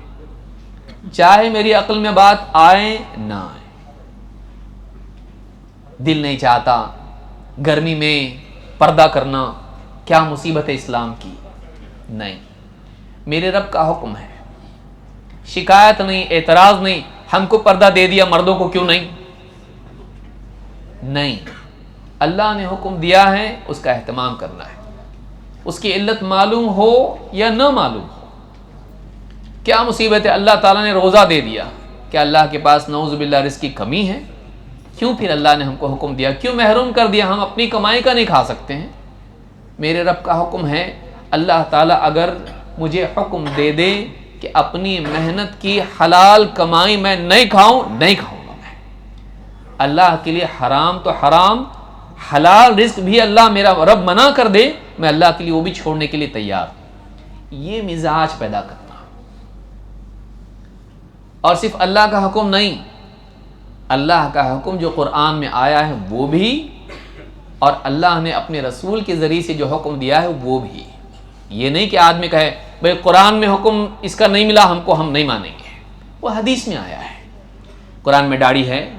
چاہے میری عقل میں بات آئے نہ آئے۔ دل نہیں چاہتا گرمی میں پردہ کرنا، کیا مصیبت ہے اسلام کی، نہیں، میرے رب کا حکم ہے، شکایت نہیں، اعتراض نہیں، ہم کو پردہ دے دیا مردوں کو کیوں نہیں، اللہ نے حکم دیا ہے اس کا اہتمام کرنا ہے، اس کی علت معلوم ہو یا نہ معلوم ہو۔ کیا مصیبت ہے، اللہ تعالیٰ نے روزہ دے دیا، کیا اللہ کے پاس نعوذ باللہ رزق کی کمی ہے؟ کیوں پھر اللہ نے ہم کو حکم دیا، کیوں محروم کر دیا؟ ہم اپنی کمائی کا نہیں کھا سکتے ہیں؟ میرے رب کا حکم ہے، اللہ تعالیٰ اگر مجھے حکم دے دے کہ اپنی محنت کی حلال کمائی میں نہیں کھاؤں گا میں، اللہ کے لیے حرام تو حرام، حلال رزق بھی اللہ میرا رب منع کر دے، میں اللہ کے لیے وہ بھی چھوڑنے کے لیے تیار ہوں۔ یہ مزاج پیدا کرنا، اور صرف اللہ کا حکم نہیں، اللہ کا حکم جو قرآن میں آیا ہے وہ بھی، اور اللہ نے اپنے رسول کے ذریعے سے جو حکم دیا ہے وہ بھی۔ یہ نہیں کہ آدمی کہے بھئی قرآن میں حکم اس کا نہیں ملا ہم کو، ہم نہیں مانیں گے، وہ حدیث میں آیا ہے۔ قرآن میں داڑھی ہے،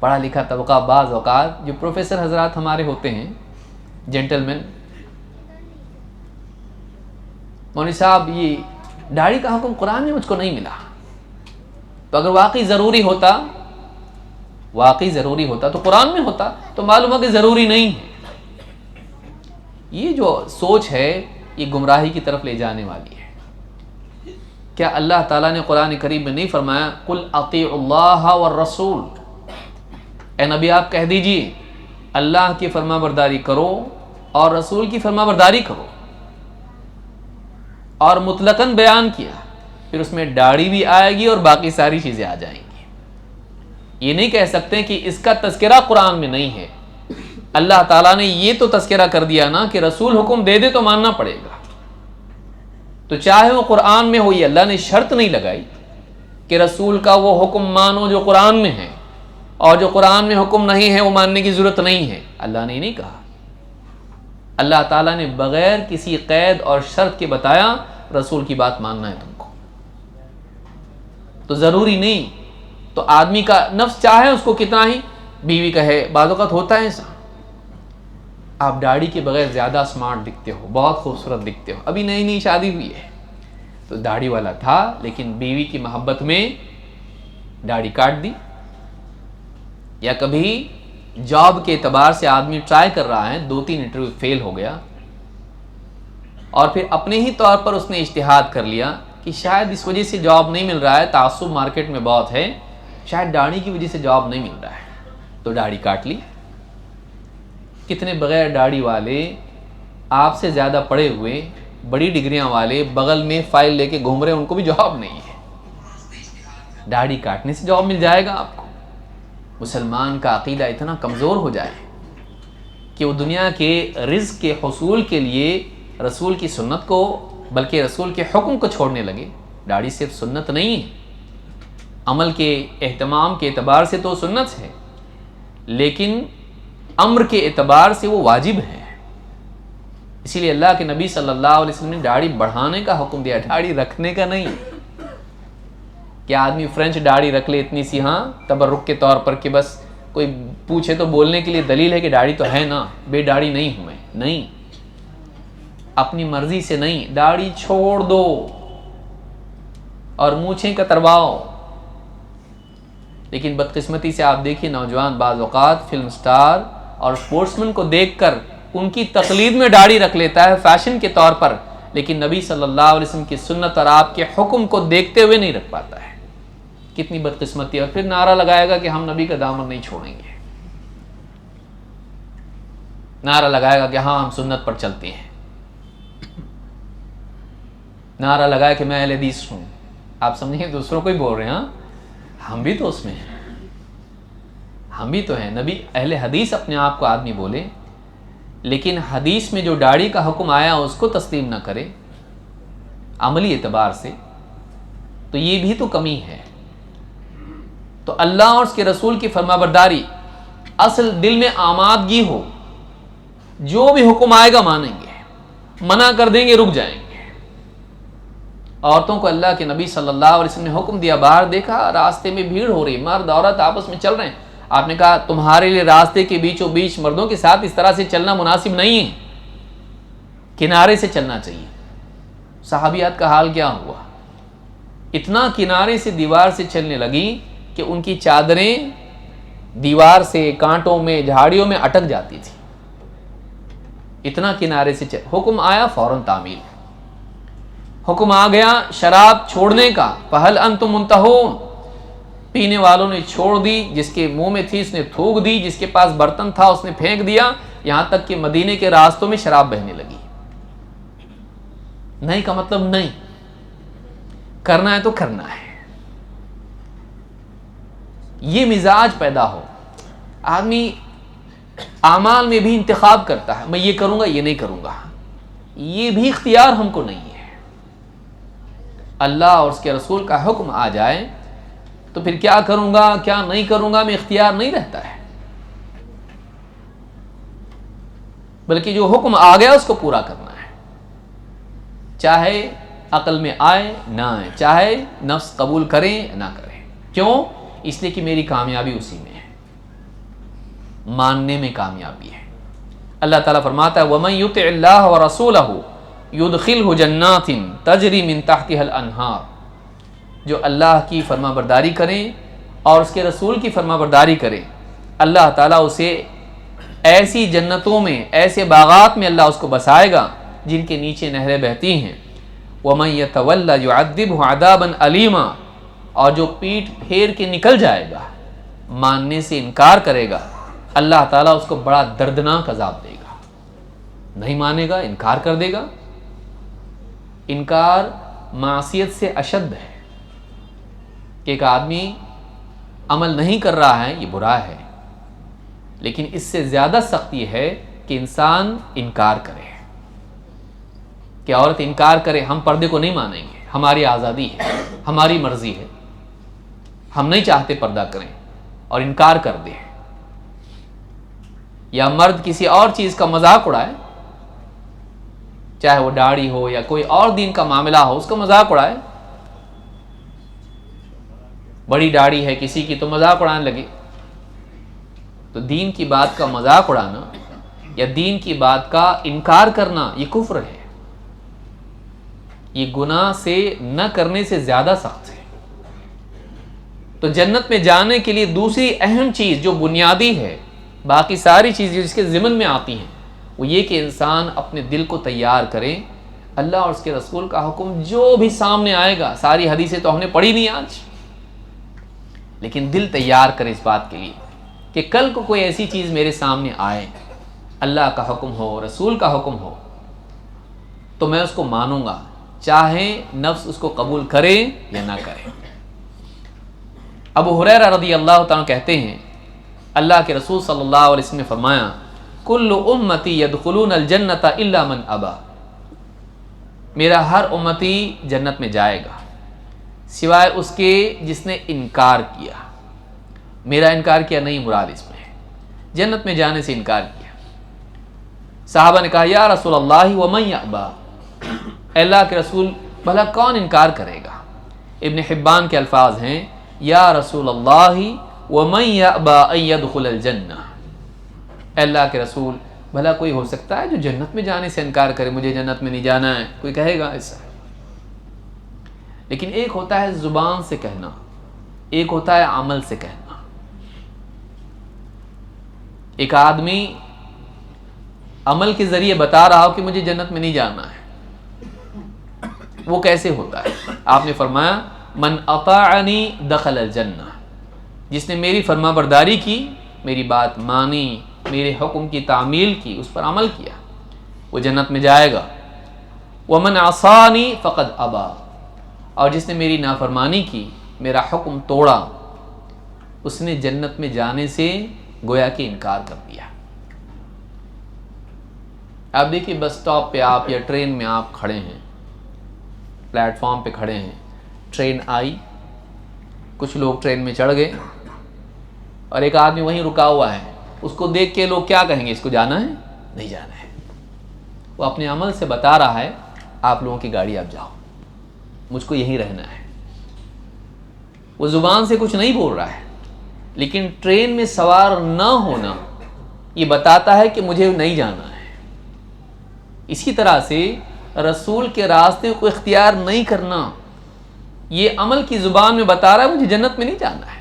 پڑھا لکھا طبقہ بعض اوقات جو پروفیسر حضرات ہمارے ہوتے ہیں، جینٹل مین، مولوی صاحب یہ داڑھی کا حکم قرآن میں مجھ کو نہیں ملا، تو اگر واقعی ضروری ہوتا تو قرآن میں ہوتا، تو معلوم ہے کہ ضروری نہیں ہے۔ یہ جو سوچ ہے یہ گمراہی کی طرف لے جانے والی ہے۔ کیا اللہ تعالیٰ نے قرآن کریم میں نہیں فرمایا قُلْ اطیعوا اللہ والرسول، اے نبی آپ کہہ دیجئے اللہ کی فرما برداری کرو اور رسول کی فرما برداری کرو، اور مطلقاً بیان کیا، پھر اس میں داڑھی بھی آئے گی اور باقی ساری چیزیں آ جائیں گی۔ یہ نہیں کہہ سکتے کہ اس کا تذکرہ قرآن میں نہیں ہے، اللہ تعالیٰ نے یہ تو تذکرہ کر دیا نا کہ رسول حکم دے دے تو ماننا پڑے گا، تو چاہے وہ قرآن میں ہو، یہ اللہ نے شرط نہیں لگائی کہ رسول کا وہ حکم مانو جو قرآن میں ہے، اور جو قرآن میں حکم نہیں ہے وہ ماننے کی ضرورت نہیں ہے، اللہ نے نہیں کہا۔ اللہ تعالیٰ نے بغیر کسی قید اور شرط کے بتایا رسول کی بات ماننا ہے تم کو، تو ضروری نہیں، تو آدمی کا نفس چاہے اس کو کتنا ہی بیوی کہے، بعض اوقات ہوتا ہے ایسا، آپ داڑھی کے بغیر زیادہ اسمارٹ دکھتے ہو، بہت خوبصورت دکھتے ہو، ابھی نئی نئی شادی ہوئی ہے، تو داڑھی والا تھا لیکن بیوی کی محبت میں داڑھی کاٹ دی. یا کبھی جاب کے اعتبار سے آدمی ٹرائی کر رہا ہے، 2-3 انٹرویو فیل ہو گیا، اور پھر اپنے ہی طور پر اس نے اجتہاد کر لیا کہ شاید اس وجہ سے جاب نہیں مل رہا ہے، تعصب مارکیٹ میں بہت ہے، شاید داڑھی کی وجہ سے جاب نہیں مل رہا ہے، تو داڑھی کاٹ لی. کتنے بغیر داڑھی والے، آپ سے زیادہ پڑھے ہوئے، بڑی ڈگریاں والے بغل میں فائل لے کے گھوم رہے، ان کو بھی جاب نہیں ہے. داڑھی کاٹنے سے جاب مل جائے گا آپ کو؟ مسلمان کا عقیدہ اتنا کمزور ہو جائے کہ وہ دنیا کے رزق کے حصول کے لیے رسول کی سنت کو، بلکہ رسول کے حکم کو چھوڑنے لگے. داڑھی صرف سنت نہیں ہے، عمل کے اہتمام کے اعتبار سے تو سنت ہے، لیکن امر کے اعتبار سے وہ واجب ہے. اسی لیے اللہ کے نبی صلی اللہ علیہ وسلم نے داڑھی بڑھانے کا حکم دیا، داڑھی رکھنے کا نہیں. کیا آدمی فرینچ داڑھی رکھ لے اتنی سی، ہاں تبرک کے طور پر، کہ بس کوئی پوچھے تو بولنے کے لیے دلیل ہے کہ داڑھی تو ہے نا، بے داڑھی نہیں ہوں میں؟ نہیں، اپنی مرضی سے نہیں، داڑھی چھوڑ دو اور مونچھیں کترواؤ. لیکن بدقسمتی سے آپ دیکھیے نوجوان بعض اوقات فلم سٹار اور سپورٹسمن کو دیکھ کر ان کی تقلید میں داڑھی رکھ لیتا ہے فیشن کے طور پر، لیکن نبی صلی اللہ علیہ وسلم کی سنت اور آپ کے حکم کو دیکھتے ہوئے نہیں رکھ پاتا ہے. کتنی بدقسمتی ہے. اور پھر نعرہ لگائے گا کہ ہم نبی کا دامن نہیں چھوڑیں گے، نعرہ لگائے گا کہ ہاں ہم سنت پر چلتے ہیں، نعرہ لگائے کہ میں اہل حدیث ہوں. آپ سمجھیں دوسروں کو ہی بول رہے ہیں، ہاں ہم بھی تو اس میں ہیں، ہم بھی تو ہیں. نبی اہل حدیث اپنے آپ کو آدمی بولے، لیکن حدیث میں جو داڑھی کا حکم آیا اس کو تسلیم نہ کرے عملی اعتبار سے، تو یہ بھی تو کمی ہے. تو اللہ اور اس کے رسول کی فرما برداری، اصل دل میں آمادگی ہو، جو بھی حکم آئے گا مانیں گے، منع کر دیں گے رک جائیں گے. عورتوں کو اللہ کے نبی صلی اللہ علیہ وسلم نے حکم دیا، باہر دیکھا راستے میں بھیڑ ہو رہی، مرد عورت آپس میں چل رہے ہیں، آپ نے کہا تمہارے لیے راستے کے بیچوں بیچ مردوں کے ساتھ اس طرح سے چلنا مناسب نہیں ہے، کنارے سے چلنا چاہیے. صحابیات کا حال کیا ہوا؟ اتنا کنارے سے دیوار سے چلنے لگی کہ ان کی چادریں دیوار سے، کانٹوں میں، جھاڑیوں میں اٹک جاتی تھی. اتنا کنارے سے حکم آیا فوراً تعمیل. حکم آ گیا شراب چھوڑنے کا، فہل انتم منتہون، پینے والوں نے چھوڑ دی، جس کے منہ میں تھی اس نے تھوک دی، جس کے پاس برتن تھا اس نے پھینک دیا، یہاں تک کہ مدینے کے راستوں میں شراب بہنے لگی. نہیں کا مطلب نہیں، کرنا ہے تو کرنا ہے. یہ مزاج پیدا ہو، آدمی اعمال میں بھی انتخاب کرتا ہے، میں یہ کروں گا یہ نہیں کروں گا، یہ بھی اختیار ہم کو نہیں ہے. اللہ اور اس کے رسول کا حکم آ جائے تو پھر کیا کروں گا کیا نہیں کروں گا میں اختیار نہیں رہتا ہے، بلکہ جو حکم آ گیا اس کو پورا کرنا ہے، چاہے عقل میں آئے نہ آئے، چاہے نفس قبول کریں نہ کریں. کیوں؟ اس لیے کہ میری کامیابی اسی میں ہے، ماننے میں کامیابی ہے. اللہ تعالیٰ فرماتا ہے وَمَن يُطِعِ اللَّهَ وَرَسُولَهُ يُدْخِلْهُ جَنَّاتٍ تَجْرِي مِن تَحْتِهَا الْأَنْهَارُ، جو اللہ کی فرما برداری کریں اور اس کے رسول کی فرما برداری کریں، اللہ تعالیٰ اسے ایسی جنتوں میں، ایسے باغات میں اللہ اس کو بسائے گا جن کے نیچے نہریں بہتی ہیں. وَمَن يَتَوَلَّ يُعَذِّبْهُ عَذَابًا أَلِيمًا، اور جو پیٹ پھیر کے نکل جائے گا، ماننے سے انکار کرے گا، اللہ تعالیٰ اس کو بڑا دردناک عذاب دے گا. نہیں مانے گا، انکار کر دے گا. انکار معصیت سے اشد ہے کہ ایک آدمی عمل نہیں کر رہا ہے، یہ برا ہے، لیکن اس سے زیادہ سخت یہ ہے کہ انسان انکار کرے، کہ عورت انکار کرے ہم پردے کو نہیں مانیں گے، ہماری آزادی ہے، ہماری مرضی ہے، ہم نہیں چاہتے پردہ کریں، اور انکار کر دے. یا مرد کسی اور چیز کا مذاق اڑائے، چاہے وہ داڑھی ہو یا کوئی اور دین کا معاملہ ہو، اس کا مذاق اڑائے. بڑی داڑھی ہے کسی کی تو مذاق اڑانے لگے. تو دین کی بات کا مذاق اڑانا یا دین کی بات کا انکار کرنا یہ کفر ہے، یہ گناہ سے نہ کرنے سے زیادہ سخت ہے۔ تو جنت میں جانے کے لیے دوسری اہم چیز جو بنیادی ہے، باقی ساری چیزیں جس کے ضمن میں آتی ہیں، وہ یہ کہ انسان اپنے دل کو تیار کرے۔ اللہ اور اس کے رسول کا حکم جو بھی سامنے آئے گا، ساری حدیثیں تو ہم نے پڑھی نہیں آج، لیکن دل تیار کرے اس بات کے لیے کہ کل کو کوئی ایسی چیز میرے سامنے آئے، اللہ کا حکم ہو، رسول کا حکم ہو، تو میں اس کو مانوں گا، چاہے نفس اس کو قبول کرے یا نہ کرے۔ ابو ہریرہ رضی اللہ تعالیٰ کہتے ہیں اللہ کے رسول صلی اللہ علیہ وسلم نے فرمایا کل امتی یدخلون الجنۃ الا من ابا، میرا ہر امتی جنت میں جائے گا سوائے اس کے جس نے انکار کیا۔ میرا انکار کیا نہیں مراد اس میں ہے، جنت میں جانے سے انکار کیا۔ صحابہ نے کہا یا رسول اللہ ومن یأبا، اے اللہ کے رسول بھلا کون انکار کرے گا؟ ابن حبان کے الفاظ ہیں یا رسول اللہ ومن یأبا ان يدخل الجنہ، اے اللہ کے رسول بھلا کوئی ہو سکتا ہے جو جنت میں جانے سے انکار کرے، مجھے جنت میں نہیں جانا ہے، کوئی کہے گا ایسا؟ لیکن ایک ہوتا ہے زبان سے کہنا، ایک ہوتا ہے عمل سے کہنا۔ ایک آدمی عمل کے ذریعے بتا رہا ہو کہ مجھے جنت میں نہیں جانا ہے، وہ کیسے ہوتا ہے؟ آپ نے فرمایا من اطاعنی دخل الجنہ، جس نے میری فرما برداری کی، میری بات مانی، میرے حکم کی تعمیل کی، اس پر عمل کیا، وہ جنت میں جائے گا۔ ومن عصانی فقد ابا، اور جس نے میری نافرمانی کی، میرا حکم توڑا، اس نے جنت میں جانے سے گویا کہ انکار کر دیا۔ آپ دیکھیے بس سٹاپ پہ آپ یا ٹرین میں آپ کھڑے ہیں، پلیٹ فارم پہ کھڑے ہیں، ٹرین آئی، کچھ لوگ ٹرین میں چڑھ گئے اور ایک آدمی وہیں رکا ہوا ہے، اس کو دیکھ کے لوگ کیا کہیں گے؟ اس کو جانا ہے؟ نہیں جانا ہے۔ وہ اپنے عمل سے بتا رہا ہے آپ لوگوں کی گاڑی آپ جاؤ، مجھ کو یہیں رہنا ہے۔ وہ زبان سے کچھ نہیں بول رہا ہے، لیکن ٹرین میں سوار نہ ہونا یہ بتاتا ہے کہ مجھے نہیں جانا ہے۔ اسی طرح سے رسول کے راستے کو اختیار نہیں کرنا، یہ عمل کی زبان میں بتا رہا ہے مجھے جنت میں نہیں جانا ہے،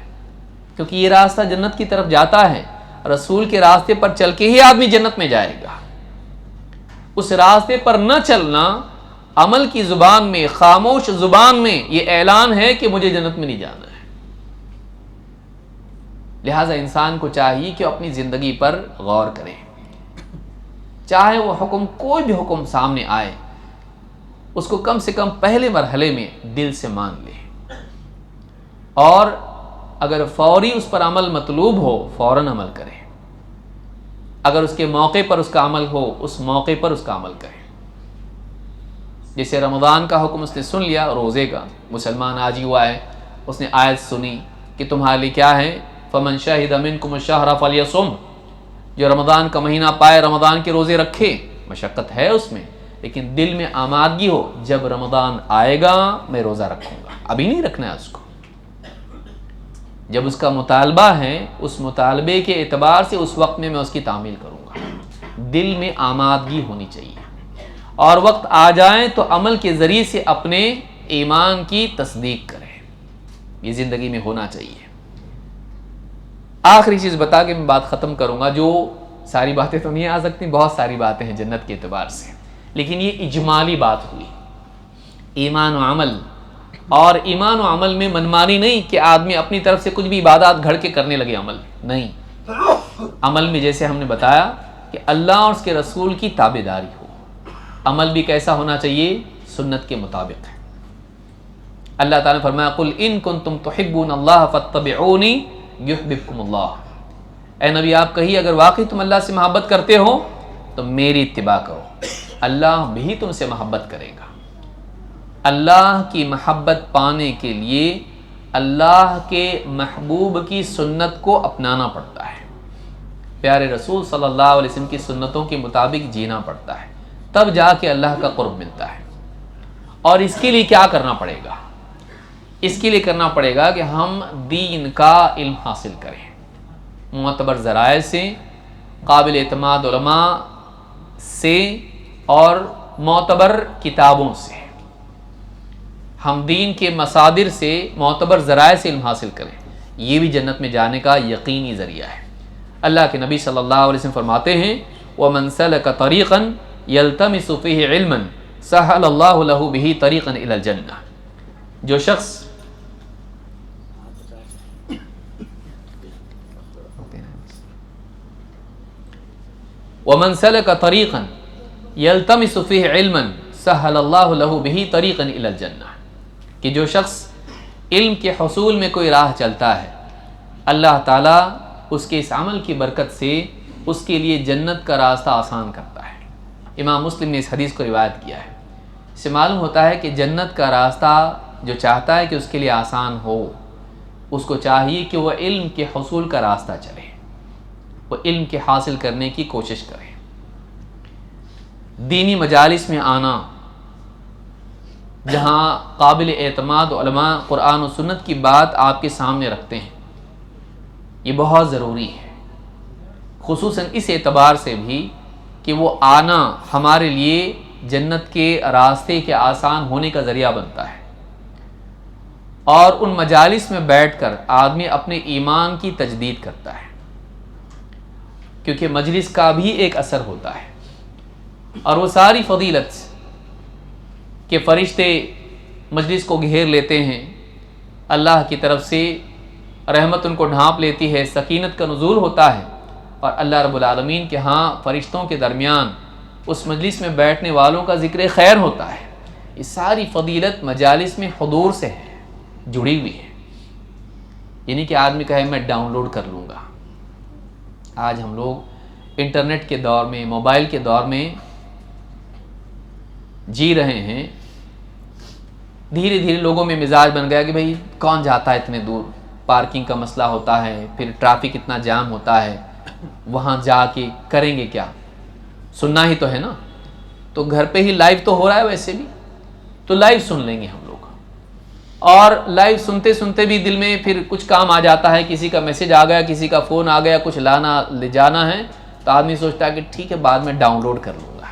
کیونکہ یہ راستہ جنت کی طرف جاتا ہے۔ رسول کے راستے پر چل کے ہی آدمی جنت میں جائے گا۔ اس راستے پر نہ چلنا عمل کی زبان میں، خاموش زبان میں یہ اعلان ہے کہ مجھے جنت میں نہیں جانا ہے۔ لہٰذا انسان کو چاہیے کہ اپنی زندگی پر غور کرے، چاہے وہ حکم کوئی بھی حکم سامنے آئے، اس کو کم سے کم پہلے مرحلے میں دل سے مان لے، اور اگر فوری اس پر عمل مطلوب ہو فوراً عمل کرے، اگر اس کے موقع پر اس کا عمل ہو اس موقع پر اس کا عمل کرے۔ جیسے رمضان کا حکم اس نے سن لیا، روزے کا، مسلمان آج ہی ہوا ہے، اس نے آیت سنی کہ تمہارے لیے کیا ہے، فمن شہد منکم الشہر فلیصم، جو رمضان کا مہینہ پائے رمضان کے روزے رکھے، مشقت ہے اس میں، لیکن دل میں آمادگی ہو جب رمضان آئے گا میں روزہ رکھوں گا، ابھی نہیں رکھنا ہے اس کو، جب اس کا مطالبہ ہے اس مطالبے کے اعتبار سے اس وقت میں اس کی تعمیل کروں گا۔ دل میں آمادگی ہونی چاہیے، اور وقت آ جائیں تو عمل کے ذریعے سے اپنے ایمان کی تصدیق کریں، یہ زندگی میں ہونا چاہیے۔ آخری چیز بتا کے میں بات ختم کروں گا، جو ساری باتیں تو نہیں آ سکتی، بہت ساری باتیں ہیں جنت کے اعتبار سے، لیکن یہ اجمالی بات ہوئی ایمان و عمل، اور ایمان و عمل میں منمانی نہیں کہ آدمی اپنی طرف سے کچھ بھی عبادات گھڑ کے کرنے لگے، عمل نہیں، عمل میں جیسے ہم نے بتایا کہ اللہ اور اس کے رسول کی تابعداری ہو، عمل بھی کیسا ہونا چاہیے؟ سنت کے مطابق ہے۔ اللہ تعالیٰ نے فرمایا قل ان کنتم تحبون اللہ فاتبعونی یحببکم اللہ، اے نبی آپ کہیے اگر واقعی تم اللہ سے محبت کرتے ہو تو میری اتباع کرو، اللہ بھی تم سے محبت کرے گا۔ اللہ کی محبت پانے کے لیے اللہ کے محبوب کی سنت کو اپنانا پڑتا ہے، پیارے رسول صلی اللہ علیہ وسلم کی سنتوں کے مطابق جینا پڑتا ہے، تب جا کے اللہ کا قرب ملتا ہے۔ اور اس کے لیے کیا کرنا پڑے گا؟ اس کے لیے کرنا پڑے گا کہ ہم دین کا علم حاصل کریں معتبر ذرائع سے، قابل اعتماد علماء سے اور معتبر کتابوں سے، ہم دین کے مصادر سے، معتبر ذرائع سے علم حاصل کریں، یہ بھی جنت میں جانے کا یقینی ذریعہ ہے۔ اللہ کے نبی صلی اللہ علیہ وسلم فرماتے ہیں وَمَنْ سَلَكَ طَرِيقًا يَلْتَمِسُ فِيهِ عِلْمًا سَهَّلَ اللَّهُ لَهُ بِهِ طَرِيقًا إِلَى الْجَنَّةِ، جو شخص وَمَنْ سَلَكَ طَرِيقًا يَلْتَمِسُ فِيهِ عِلْمًا سَهَّلَ اللَّهُ لَهُ بِهِ طَرِيقًا إِلَى الْجَنَّةِ، کہ جو شخص علم کے حصول میں کوئی راہ چلتا ہے، اللہ تعالیٰ اس کے اس عمل کی برکت سے اس کے لیے جنت کا راستہ آسان کرتا ہے۔ امام مسلم نے اس حدیث کو روایت کیا ہے۔ اس سے معلوم ہوتا ہے کہ جنت کا راستہ جو چاہتا ہے کہ اس کے لیے آسان ہو، اس کو چاہیے کہ وہ علم کے حصول کا راستہ چلے، وہ علم کے حاصل کرنے کی کوشش کرے۔ دینی مجالس میں آنا، جہاں قابل اعتماد علماء قرآن و سنت کی بات آپ کے سامنے رکھتے ہیں، یہ بہت ضروری ہے، خصوصاً اس اعتبار سے بھی کہ وہ آنا ہمارے لیے جنت کے راستے کے آسان ہونے کا ذریعہ بنتا ہے۔ اور ان مجالس میں بیٹھ کر آدمی اپنے ایمان کی تجدید کرتا ہے، کیونکہ مجلس کا بھی ایک اثر ہوتا ہے، اور وہ ساری فضیلت کہ فرشتے مجلس کو گھیر لیتے ہیں، اللہ کی طرف سے رحمت ان کو ڈھانپ لیتی ہے، سکینت کا نزول ہوتا ہے، اور اللہ رب العالمین کے ہاں فرشتوں کے درمیان اس مجلس میں بیٹھنے والوں کا ذکر خیر ہوتا ہے۔ یہ ساری فضیلت مجالس میں حضور سے ہے، جڑی ہوئی ہے۔ یعنی کہ آدمی کہے میں ڈاؤن لوڈ کر لوں گا۔ آج ہم لوگ انٹرنیٹ کے دور میں، موبائل کے دور میں جی رہے ہیں، دھیرے دھیرے لوگوں میں مزاج بن گیا کہ بھئی کون جاتا ہے اتنے دور، پارکنگ کا مسئلہ ہوتا ہے، پھر ٹریفک اتنا جام ہوتا ہے، وہاں جا کے کریں گے کیا، سننا ہی تو ہے نا، تو گھر پہ ہی لائیو تو ہو رہا ہے ویسے بھی، تو لائیو سن لیں گے ہم لوگ۔ اور لائیو سنتے سنتے بھی دل میں پھر کچھ کام آ جاتا ہے، کسی کا میسج آ گیا، کسی کا فون آ گیا، کچھ لانا لے جانا ہے، تو آدمی سوچتا ہے کہ ٹھیک ہے بعد میں ڈاؤن لوڈ کر لوں گا،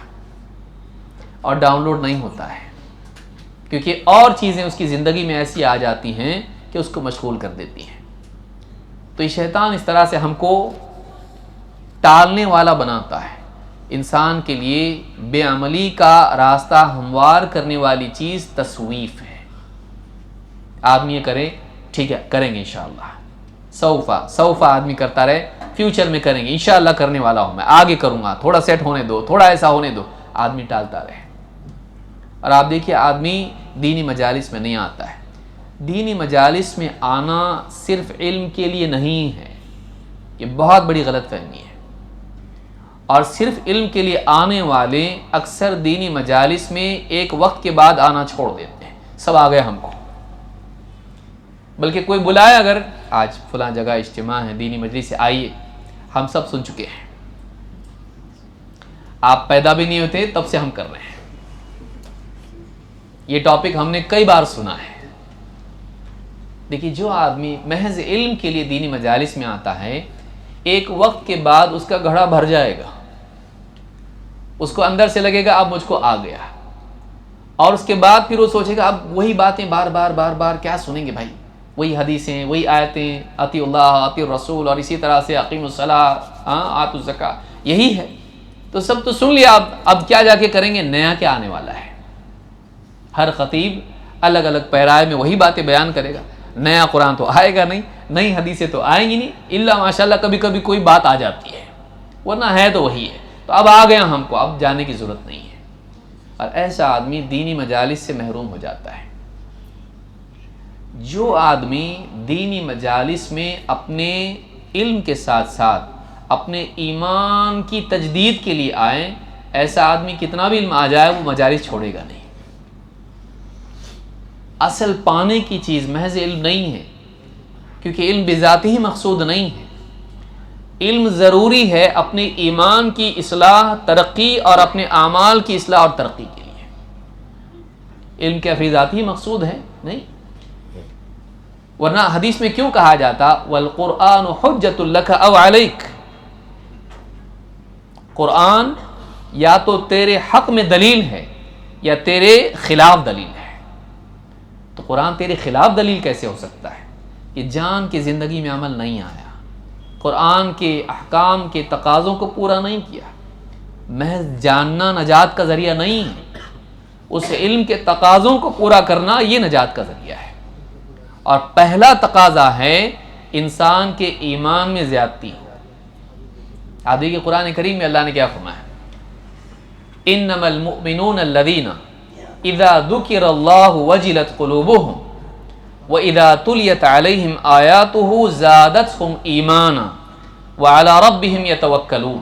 اور ڈاؤن لوڈ نہیں ہوتا ہے، کیونکہ اور چیزیں اس کی زندگی میں ایسی آ جاتی ہیں کہ اس کو مشغول کر دیتی ہیں۔ تو یہ شیطان اس طرح سے ہم کو ٹالنے والا بناتا ہے۔ انسان کے لیے بے عملی کا راستہ ہموار کرنے والی چیز تسویف ہے۔ آدمی یہ کرے ٹھیک ہے کریں گے انشاءاللہ، سوفا آدمی کرتا رہے، فیوچر میں کریں گے، انشاءاللہ کرنے والا ہوں میں، آگے کروں گا، تھوڑا سیٹ ہونے دو، تھوڑا ایسا ہونے دو، آدمی ٹالتا رہے۔ اور آپ دیکھیے آدمی دینی مجالس میں نہیں آتا ہے۔ دینی مجالس میں آنا صرف علم کے لیے نہیں ہے، یہ بہت بڑی غلط فہمی ہے۔ اور صرف علم کے لیے آنے والے اکثر دینی مجالس میں ایک وقت کے بعد آنا چھوڑ دیتے ہیں، سب آ گئے ہم کو، بلکہ کوئی بلائے اگر آج فلاں جگہ اجتماع ہے، دینی مجلس سے آئیے، ہم سب سن چکے ہیں، آپ پیدا بھی نہیں ہوتے تب سے ہم کر رہے ہیں، یہ ٹاپک ہم نے کئی بار سنا ہے۔ دیکھیے جو آدمی محض علم کے لیے دینی مجالس میں آتا ہے، ایک وقت کے بعد اس کا گھڑا بھر جائے گا، اس کو اندر سے لگے گا اب مجھ کو آ گیا، اور اس کے بعد پھر وہ سوچے گا اب وہی باتیں بار بار کیا سنیں گے بھائی، وہی حدیثیں، وہی آیتیں، اطیعوا اللہ اطیعوا الرسول، اور اسی طرح سے اقیموا الصلاۃ آتوا الزکاۃ، یہی ہے، تو سب تو سن لیا، اب کیا جا کے کریں گے، نیا کیا آنے والا ہے۔ ہر خطیب الگ الگ پیرائے میں وہی باتیں بیان کرے گا، نیا قرآن تو آئے گا نہیں، نئی حدیثیں تو آئیں گی نہیں، الا ماشاءاللہ کبھی کبھی کوئی بات آ جاتی ہے، ورنہ ہے تو وہی ہے، تو اب آ گیا ہم کو، اب جانے کی ضرورت نہیں ہے۔ اور ایسا آدمی دینی مجالس سے محروم ہو جاتا ہے۔ جو آدمی دینی مجالس میں اپنے علم کے ساتھ ساتھ اپنے ایمان کی تجدید کے لیے آئے، ایسا آدمی کتنا بھی علم آ جائے وہ مجالس چھوڑے گا نہیں۔ اصل پانے کی چیز محض علم نہیں ہے، کیونکہ علم بذات ہی مقصود نہیں ہے، علم ضروری ہے اپنے ایمان کی اصلاح، ترقی اور اپنے اعمال کی اصلاح اور ترقی کے لیے۔ علم کے فی ذات ہی مقصود ہے نہیں، ورنہ حدیث میں کیوں کہا جاتا والقرآن حجۃ لک او علیک، قرآن یا تو تیرے حق میں دلیل ہے یا تیرے خلاف دلیل ہے. تو قرآن تیرے خلاف دلیل کیسے ہو سکتا ہے؟ یہ جان کی زندگی میں عمل نہیں آیا، قرآن کے احکام کے تقاضوں کو پورا نہیں کیا. محض جاننا نجات کا ذریعہ نہیں ہے، اس علم کے تقاضوں کو پورا کرنا یہ نجات کا ذریعہ ہے. اور پہلا تقاضا ہے انسان کے ایمان میں زیادتی. آپ دیکھیے قرآن کریم میں اللہ نے کیا فرمایا، انما المؤمنون الذین اذا ذکر اللہ وجلت قلوبهم واذا تلیت علیہم آیاتہ زادتہم ایمانا وعلی ربہم یتوکلون.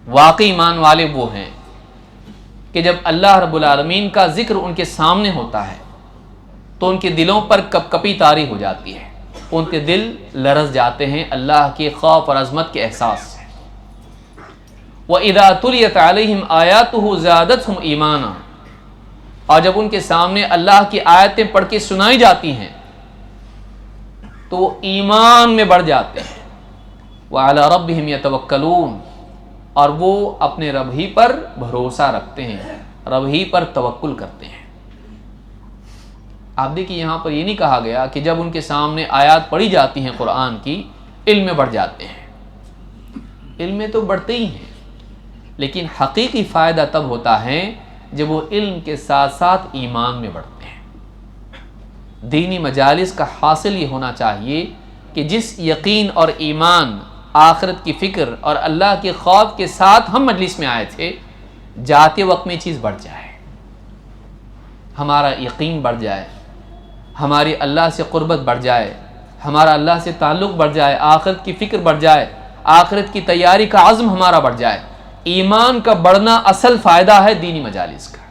واقعی ایمان والے وہ ہیں کہ جب اللہ رب العالمین کا ذکر ان کے سامنے ہوتا ہے تو ان کے دلوں پر کپ کپی طاری ہو جاتی ہے، ان کے دل لرز جاتے ہیں اللہ کے خوف اور عظمت کے احساس سے. وَإِذَا تُلِيَتْ عَلَيْهِمْ آيَاتُهُ زَادَتْهُمْ ایمانا، اور جب ان کے سامنے اللہ کی آیتیں پڑھ کے سنائی جاتی ہیں تو وہ ایمان میں بڑھ جاتے ہیں. وَعَلَى رَبِّهِمْ يَتَوَكَّلُونَ، اور وہ اپنے رب ہی پر بھروسہ رکھتے ہیں، رب ہی پر توکل کرتے ہیں. آپ دیکھیے یہاں پر یہ نہیں کہا گیا کہ جب ان کے سامنے آیات پڑھی جاتی ہیں قرآن کی علم میں بڑھ جاتے ہیں. علم میں تو بڑھتے ہی ہیں، لیکن حقیقی فائدہ تب ہوتا ہے جب وہ علم کے ساتھ ساتھ ایمان میں بڑھتے ہیں. دینی مجالس کا حاصل یہ ہونا چاہیے کہ جس یقین اور ایمان، آخرت کی فکر اور اللہ کے خوف کے ساتھ ہم مجلس میں آئے تھے، جاتے وقت میں چیز بڑھ جائے، ہمارا یقین بڑھ جائے، ہماری اللہ سے قربت بڑھ جائے، ہمارا اللہ سے تعلق بڑھ جائے، آخرت کی فکر بڑھ جائے، آخرت کی تیاری کا عزم ہمارا بڑھ جائے. ایمان کا بڑھنا اصل فائدہ ہے دینی مجالس کا.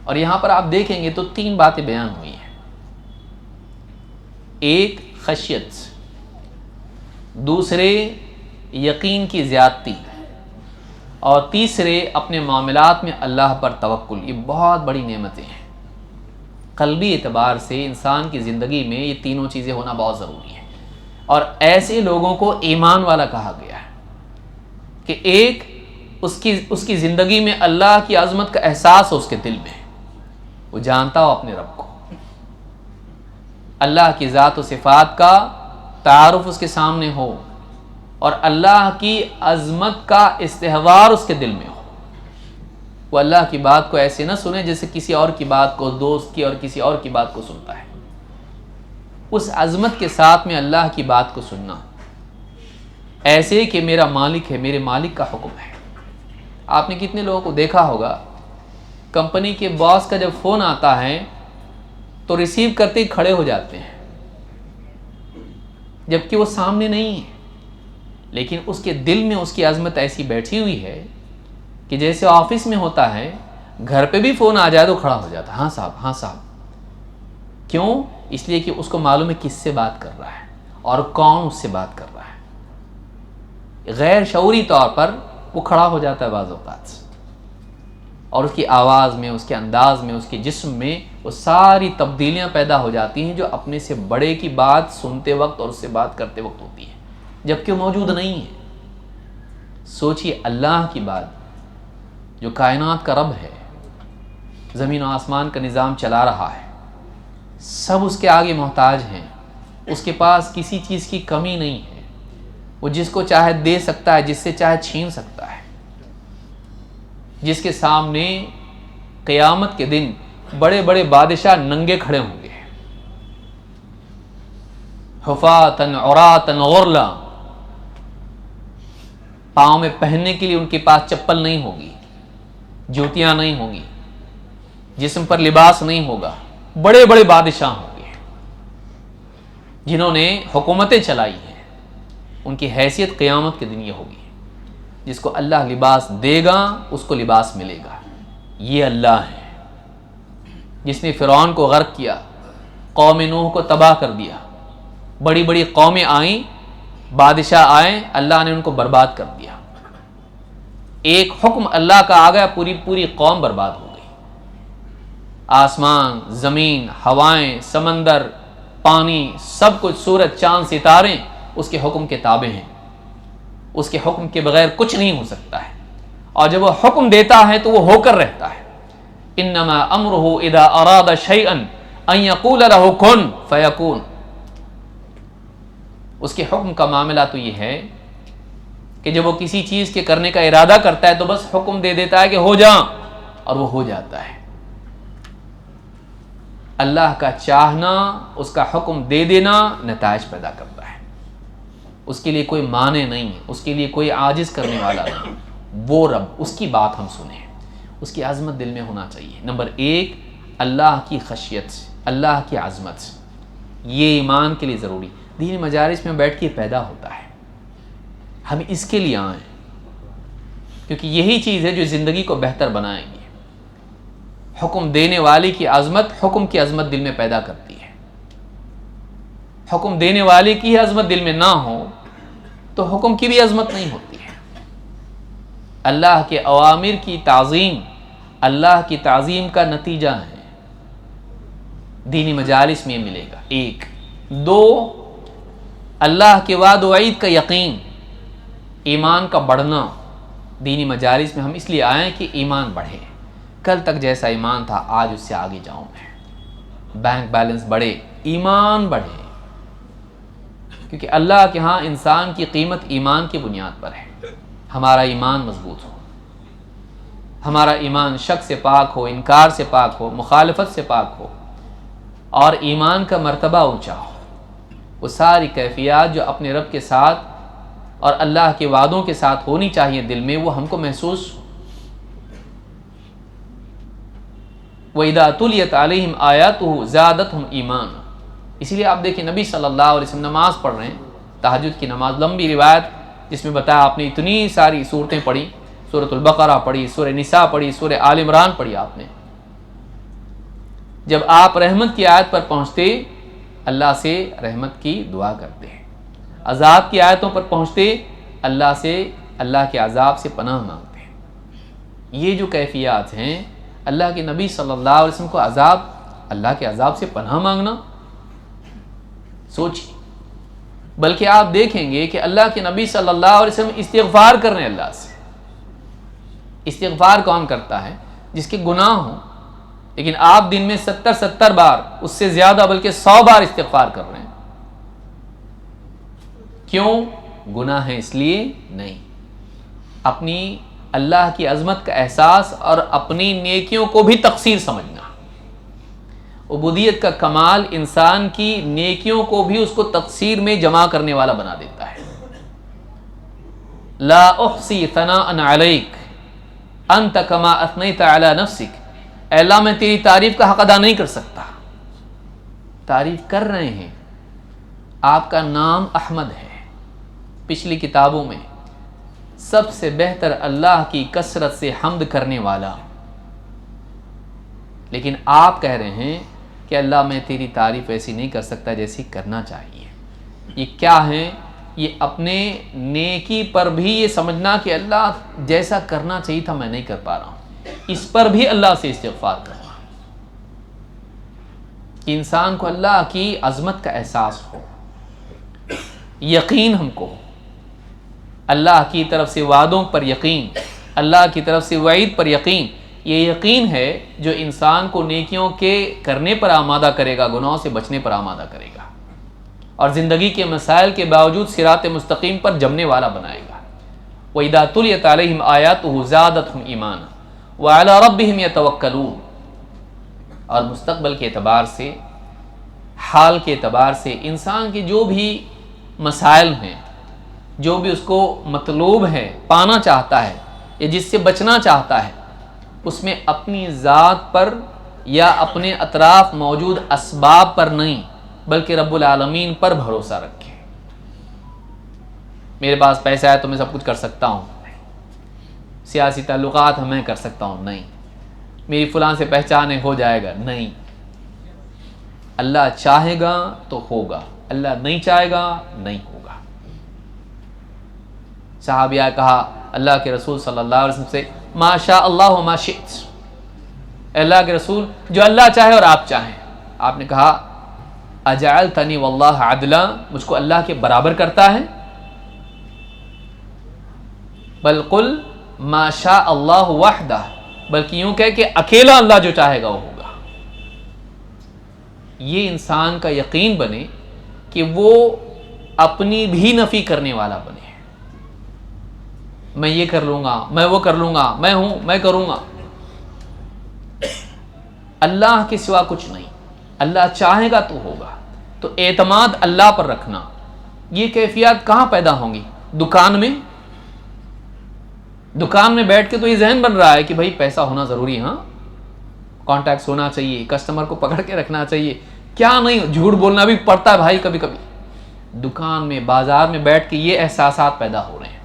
اور یہاں پر آپ دیکھیں گے تو 3 باتیں بیان ہوئی ہیں. ایک خشیت، دوسرے یقین کی زیادتی، اور تیسرے اپنے معاملات میں اللہ پر توکل. یہ بہت بڑی نعمتیں ہیں. قلبی اعتبار سے انسان کی زندگی میں یہ تینوں چیزیں ہونا بہت ضروری ہے. اور ایسے لوگوں کو ایمان والا کہا گیا ہے کہ ایک اس کی زندگی میں اللہ کی عظمت کا احساس ہو، اس کے دل میں وہ جانتا ہو اپنے رب کو، اللہ کی ذات و صفات کا تعارف اس کے سامنے ہو، اور اللہ کی عظمت کا استحضار اس کے دل میں ہو. وہ اللہ کی بات کو ایسے نہ سنے جیسے کسی اور کی بات کو، دوست کی اور کسی اور کی بات کو سنتا ہے. اس عظمت کے ساتھ میں اللہ کی بات کو سننا، ایسے کہ میرا مالک ہے، میرے مالک کا حکم ہے. آپ نے کتنے لوگوں کو دیکھا ہوگا، کمپنی کے باس کا جب فون آتا ہے تو ریسیو کرتے ہی کھڑے ہو جاتے ہیں، جبکہ وہ سامنے نہیں ہے، لیکن اس کے دل میں اس کی عظمت ایسی بیٹھی ہوئی ہے کہ جیسے آفس میں ہوتا ہے، گھر پہ بھی فون آ جائے تو کھڑا ہو جاتا ہے، ہاں صاحب، ہاں صاحب. کیوں؟ اس لیے کہ اس کو معلوم ہے کس سے بات کر رہا ہے اور کون اس سے بات کر رہا ہے. غیر شعوری طور پر وہ کھڑا ہو جاتا ہے بعض اوقات، اور اس کی آواز میں، اس کے انداز میں، اس کے جسم میں وہ ساری تبدیلیاں پیدا ہو جاتی ہیں جو اپنے سے بڑے کی بات سنتے وقت اور اس سے بات کرتے وقت ہوتی ہے، جبکہ وہ موجود نہیں ہے. سوچیے اللہ کی بات، جو کائنات کا رب ہے، زمین و آسمان کا نظام چلا رہا ہے، سب اس کے آگے محتاج ہیں، اس کے پاس کسی چیز کی کمی نہیں ہے، وہ جس کو چاہے دے سکتا ہے، جس سے چاہے چھین سکتا ہے، جس کے سامنے قیامت کے دن بڑے بڑے بادشاہ ننگے کھڑے ہوں گے، حفاتن عراتن غرلا، پاؤں میں پہننے کے لیے ان کے پاس چپل نہیں ہوگی، جوتیاں نہیں ہوں گی، جسم پر لباس نہیں ہوگا. بڑے بڑے بادشاہ ہوں گے جنہوں نے حکومتیں چلائی ہیں، ان کی حیثیت قیامت کے دن یہ ہوگی. جس کو اللہ لباس دے گا اس کو لباس ملے گا. یہ اللہ ہے جس نے فرعون کو غرق کیا، قوم نوح کو تباہ کر دیا، بڑی بڑی قومیں آئیں، بادشاہ آئے، اللہ نے ان کو برباد کر دیا. ایک حکم اللہ کا آ گیا، پوری قوم برباد ہو گئی. آسمان، زمین، ہوائیں، سمندر، پانی، سب کچھ، سورج، چاند، ستارے اس کے حکم کے تابع ہیں. اس کے حکم کے بغیر کچھ نہیں ہو سکتا ہے، اور جب وہ حکم دیتا ہے تو وہ ہو کر رہتا ہے۔ انما امرہ اذا اراد شیئا ان یقول له کن فیکون۔ اس کے حکم کا معاملہ تو یہ ہے کہ جب وہ کسی چیز کے کرنے کا ارادہ کرتا ہے تو بس حکم دے دیتا ہے کہ ہو جا، اور وہ ہو جاتا ہے۔ اللہ کا چاہنا، اس کا حکم دے دینا نتائج پیدا کرتا ہے۔ اس کے لیے کوئی مانع نہیں ہے، اس کے لیے کوئی عاجز کرنے والا نہیں۔ وہ رب، اس کی بات ہم سنیں، اس کی عظمت دل میں ہونا چاہیے۔ نمبر 1، اللہ کی خشیت، اللہ کی عظمت، یہ ایمان کے لیے ضروری۔ دینی مجالس میں بیٹھ کے پیدا ہوتا ہے، ہم اس کے لیے آئیں کیونکہ یہی چیز ہے جو زندگی کو بہتر بنائے گی۔ حکم دینے والے کی عظمت حکم کی عظمت دل میں پیدا کرتی ہے۔ حکم دینے والے کی عظمت دل میں نہ ہو تو حکم کی بھی عظمت نہیں ہوتی ہے۔ اللہ کے اوامر کی تعظیم اللہ کی تعظیم کا نتیجہ ہے، دینی مجالس میں ملے گا۔ 1، 2، اللہ کے وعد و وعید کا یقین، ایمان کا بڑھنا۔ دینی مجالس میں ہم اس لیے آئیں کہ ایمان بڑھے، کل تک جیسا ایمان تھا آج اس سے آگے جاؤں میں، بینک بیلنس بڑھے، ایمان بڑھے، کیونکہ اللہ کے ہاں انسان کی قیمت ایمان کی بنیاد پر ہے۔ ہمارا ایمان مضبوط ہو، ہمارا ایمان شک سے پاک ہو، انکار سے پاک ہو، مخالفت سے پاک ہو، اور ایمان کا مرتبہ اونچا ہو۔ وہ ساری کیفیات جو اپنے رب کے ساتھ اور اللہ کے وعدوں کے ساتھ ہونی چاہیے دل میں، وہ ہم کو محسوس۔ وَإِذَا تُلِيَتْ عَلَيْهِمْ آيَاتُهُ زَادَتْهُمْ ایمانا۔ اسی لیے آپ دیکھیں نبی صلی اللہ علیہ وسلم نماز پڑھ رہے ہیں، تہجد کی نماز، لمبی روایت جس میں بتایا آپ نے اتنی ساری صورتیں پڑھی، سورۃ البقرہ پڑھی، سورہ نساء پڑھی، سورہ آل عمران پڑھی آپ نے۔ جب آپ رحمت کی آیت پر پہنچتے اللہ سے رحمت کی دعا کرتے ہیں، عذاب کی آیتوں پر پہنچتے اللہ کے عذاب سے پناہ مانگتے ہیں۔ یہ جو کیفیات ہیں، اللہ کے نبی صلی اللہ علیہ وسلم کو اللہ کے عذاب سے پناہ مانگنا، سوچیے۔ بلکہ آپ دیکھیں گے کہ اللہ کے نبی صلی اللہ علیہ وسلم استغفار کر رہے ہیں اللہ سے۔ استغفار کون کرتا ہے؟ جس کے گناہ ہوں، لیکن آپ دن میں 70 بار، اس سے زیادہ بلکہ 100 بار استغفار کر رہے ہیں۔ کیوں؟ گناہ ہے اس لیے نہیں، اپنی اللہ کی عظمت کا احساس اور اپنی نیکیوں کو بھی تقصیر سمجھنا۔ عبودیت کا کمال انسان کی نیکیوں کو بھی اس کو تقصیر میں جمع کرنے والا بنا دیتا ہے۔ لا احصی ثناء علیک انت کما اثنیت علی نفسک۔ اے اللہ میں تیری تعریف کا حق ادا نہیں کر سکتا۔ تعریف کر رہے ہیں، آپ کا نام احمد ہے، پچھلی کتابوں میں سب سے بہتر اللہ کی کثرت سے حمد کرنے والا، لیکن آپ کہہ رہے ہیں کہ اللہ میں تیری تعریف ایسی نہیں کر سکتا جیسی کرنا چاہیے۔ یہ کیا ہے؟ یہ اپنے نیکی پر بھی یہ سمجھنا کہ اللہ جیسا کرنا چاہیے تھا میں نہیں کر پا رہا ہوں، اس پر بھی اللہ سے استغفار کرنا، کہ انسان کو اللہ کی عظمت کا احساس ہو، یقین ہم کو ہو، اللہ کی طرف سے وعدوں پر یقین، اللہ کی طرف سے وعید پر یقین۔ یہ یقین ہے جو انسان کو نیکیوں کے کرنے پر آمادہ کرے گا، گناہوں سے بچنے پر آمادہ کرے گا، اور زندگی کے مسائل کے باوجود صراط مستقیم پر جمنے والا بنائے گا۔ وَإِذَا تُلِيَتْ عَلَيْهِمْ آيَاتُهُ زَادَتْهُمْ إِيمَانًا وَعَلَىٰ رَبِّهِمْ يَتَوَكَّلُونَ۔ اور مستقبل کے اعتبار سے، حال کے اعتبار سے، انسان کے جو بھی مسائل ہیں، جو بھی اس کو مطلوب ہے، پانا چاہتا ہے یا جس سے بچنا چاہتا ہے، اس میں اپنی ذات پر یا اپنے اطراف موجود اسباب پر نہیں بلکہ رب العالمین پر بھروسہ رکھے۔ میرے پاس پیسہ ہے تو میں سب کچھ کر سکتا ہوں، سیاسی تعلقات میں کر سکتا ہوں، نہیں، میری فلاں سے پہچان ہو جائے گا، نہیں، اللہ چاہے گا تو ہوگا، اللہ نہیں چاہے گا نہیں ہوگا۔ صحابیہ کہا اللہ کے رسول صلی اللہ علیہ وسلم سے، ما شاء اللہ و ما شئت، اے اللہ کے رسول جو اللہ چاہے اور آپ چاہیں۔ آپ نے کہا اجعلتنی واللہ عدلا، مجھ کو اللہ کے برابر کرتا ہے؟ بل قل ما شاء اللہ وحدہ، بلکہ یوں کہہ کہ اکیلا اللہ جو چاہے گا وہ ہوگا۔ یہ انسان کا یقین بنے کہ وہ اپنی بھی نفی کرنے والا بنے، میں یہ کر لوں گا، میں وہ کر لوں گا، میں ہوں، میں کروں گا۔ اللہ کے سوا کچھ نہیں، اللہ چاہے گا تو ہوگا۔ تو اعتماد اللہ پر رکھنا، یہ کیفیات کہاں پیدا ہوں گی؟ دکان میں بیٹھ کے تو یہ ذہن بن رہا ہے کہ بھائی پیسہ ہونا ضروری ہے، ہاں کانٹیکٹس ہونا چاہیے، کسٹمر کو پکڑ کے رکھنا چاہیے، کیا نہیں جھوٹ بولنا بھی پڑتا ہے بھائی کبھی کبھی۔ دکان میں، بازار میں بیٹھ کے یہ احساسات پیدا ہو رہے ہیں۔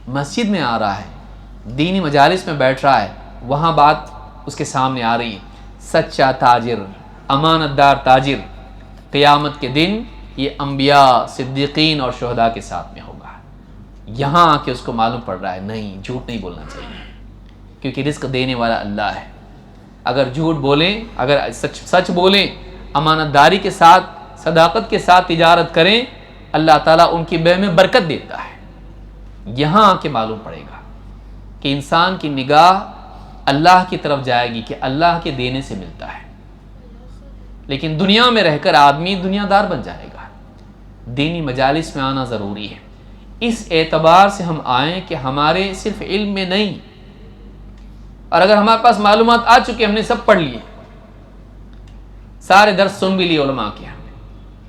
مسجد میں آ رہا ہے، دینی مجالس میں بیٹھ رہا ہے، وہاں بات اس کے سامنے آ رہی ہے، سچا تاجر، امانت دار تاجر قیامت کے دن یہ انبیاء، صدیقین اور شہداء کے ساتھ میں ہوگا۔ یہاں آ کے اس کو معلوم پڑ رہا ہے نہیں، جھوٹ نہیں بولنا چاہیے، کیونکہ رزق دینے والا اللہ ہے۔ اگر جھوٹ بولیں، اگر سچ بولیں، امانت داری کے ساتھ، صداقت کے ساتھ تجارت کریں، اللہ تعالیٰ ان کی بے میں برکت دیتا ہے۔ یہاں آ کے معلوم پڑے گا کہ انسان کی نگاہ اللہ کی طرف جائے گی کہ اللہ کے دینے سے ملتا ہے۔ لیکن دنیا میں رہ کر آدمی دنیا دار بن جائے گا۔ دینی مجالس میں آنا ضروری ہے، اس اعتبار سے ہم آئیں کہ ہمارے صرف علم میں نہیں، اور اگر ہمارے پاس معلومات آ چکی، ہم نے سب پڑھ لیے، سارے درس سن بھی لیے علماء کے،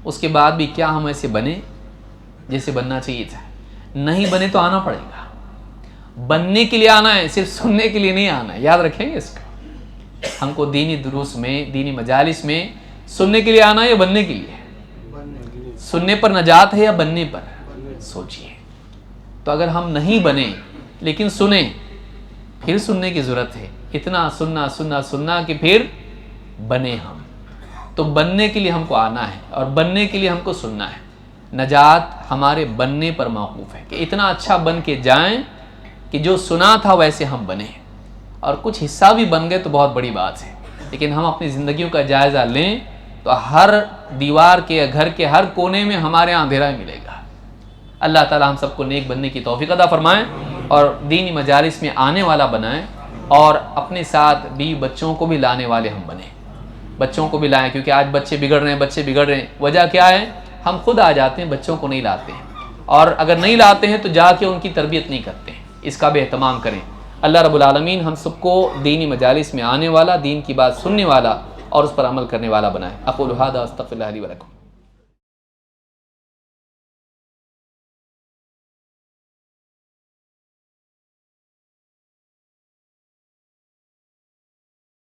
اس کے بعد بھی کیا ہم ایسے بنے جیسے بننا چاہیے تھا؟ نہیں بنے تو آنا پڑے گا۔ بننے کے لیے آنا ہے، صرف سننے کے لیے نہیں آنا ہے، یاد رکھیں گے اس کو۔ ہم کو دینی دروس میں، دینی مجالس میں سننے کے لیے آنا ہے یا بننے کے لیے؟ سننے پر نجات ہے یا بننے پر؟ سوچئے۔ تو اگر ہم نہیں بنے لیکن سنیں، پھر سننے کی ضرورت ہے، اتنا سننا سننا سننا کہ پھر بنے ہم۔ تو بننے کے لیے ہم کو آنا ہے، اور بننے کے لیے ہم کو سننا ہے۔ نجات ہمارے بننے پر موقوف ہے کہ اتنا اچھا بن کے جائیں کہ جو سنا تھا ویسے ہم بنیں، اور کچھ حصہ بھی بن گئے تو بہت بڑی بات ہے۔ لیکن ہم اپنی زندگیوں کا جائزہ لیں تو ہر دیوار کے، گھر کے ہر کونے میں ہمارے یہاں اندھیرا ملے گا۔ اللہ تعالی ہم سب کو نیک بننے کی توفیق عطا فرمائیں، اور دینی مجالس میں آنے والا بنائیں، اور اپنے ساتھ بیوی بچوں کو بھی لانے والے ہم بنیں۔ بچوں کو بھی لائیں، کیونکہ آج بچے بگڑ رہے ہیں۔ وجہ کیا ہے؟ ہم خود آ جاتے ہیں، بچوں کو نہیں لاتے ہیں، اور اگر نہیں لاتے ہیں تو جا کے ان کی تربیت نہیں کرتے ہیں۔ اس کا بھی اہتمام کریں۔ اللہ رب العالمین ہم سب کو دینی مجالس میں آنے والا، دین کی بات سننے والا اور اس پر عمل کرنے والا بنائے۔ اقول ھذا استغفر اللہ لی ولکم۔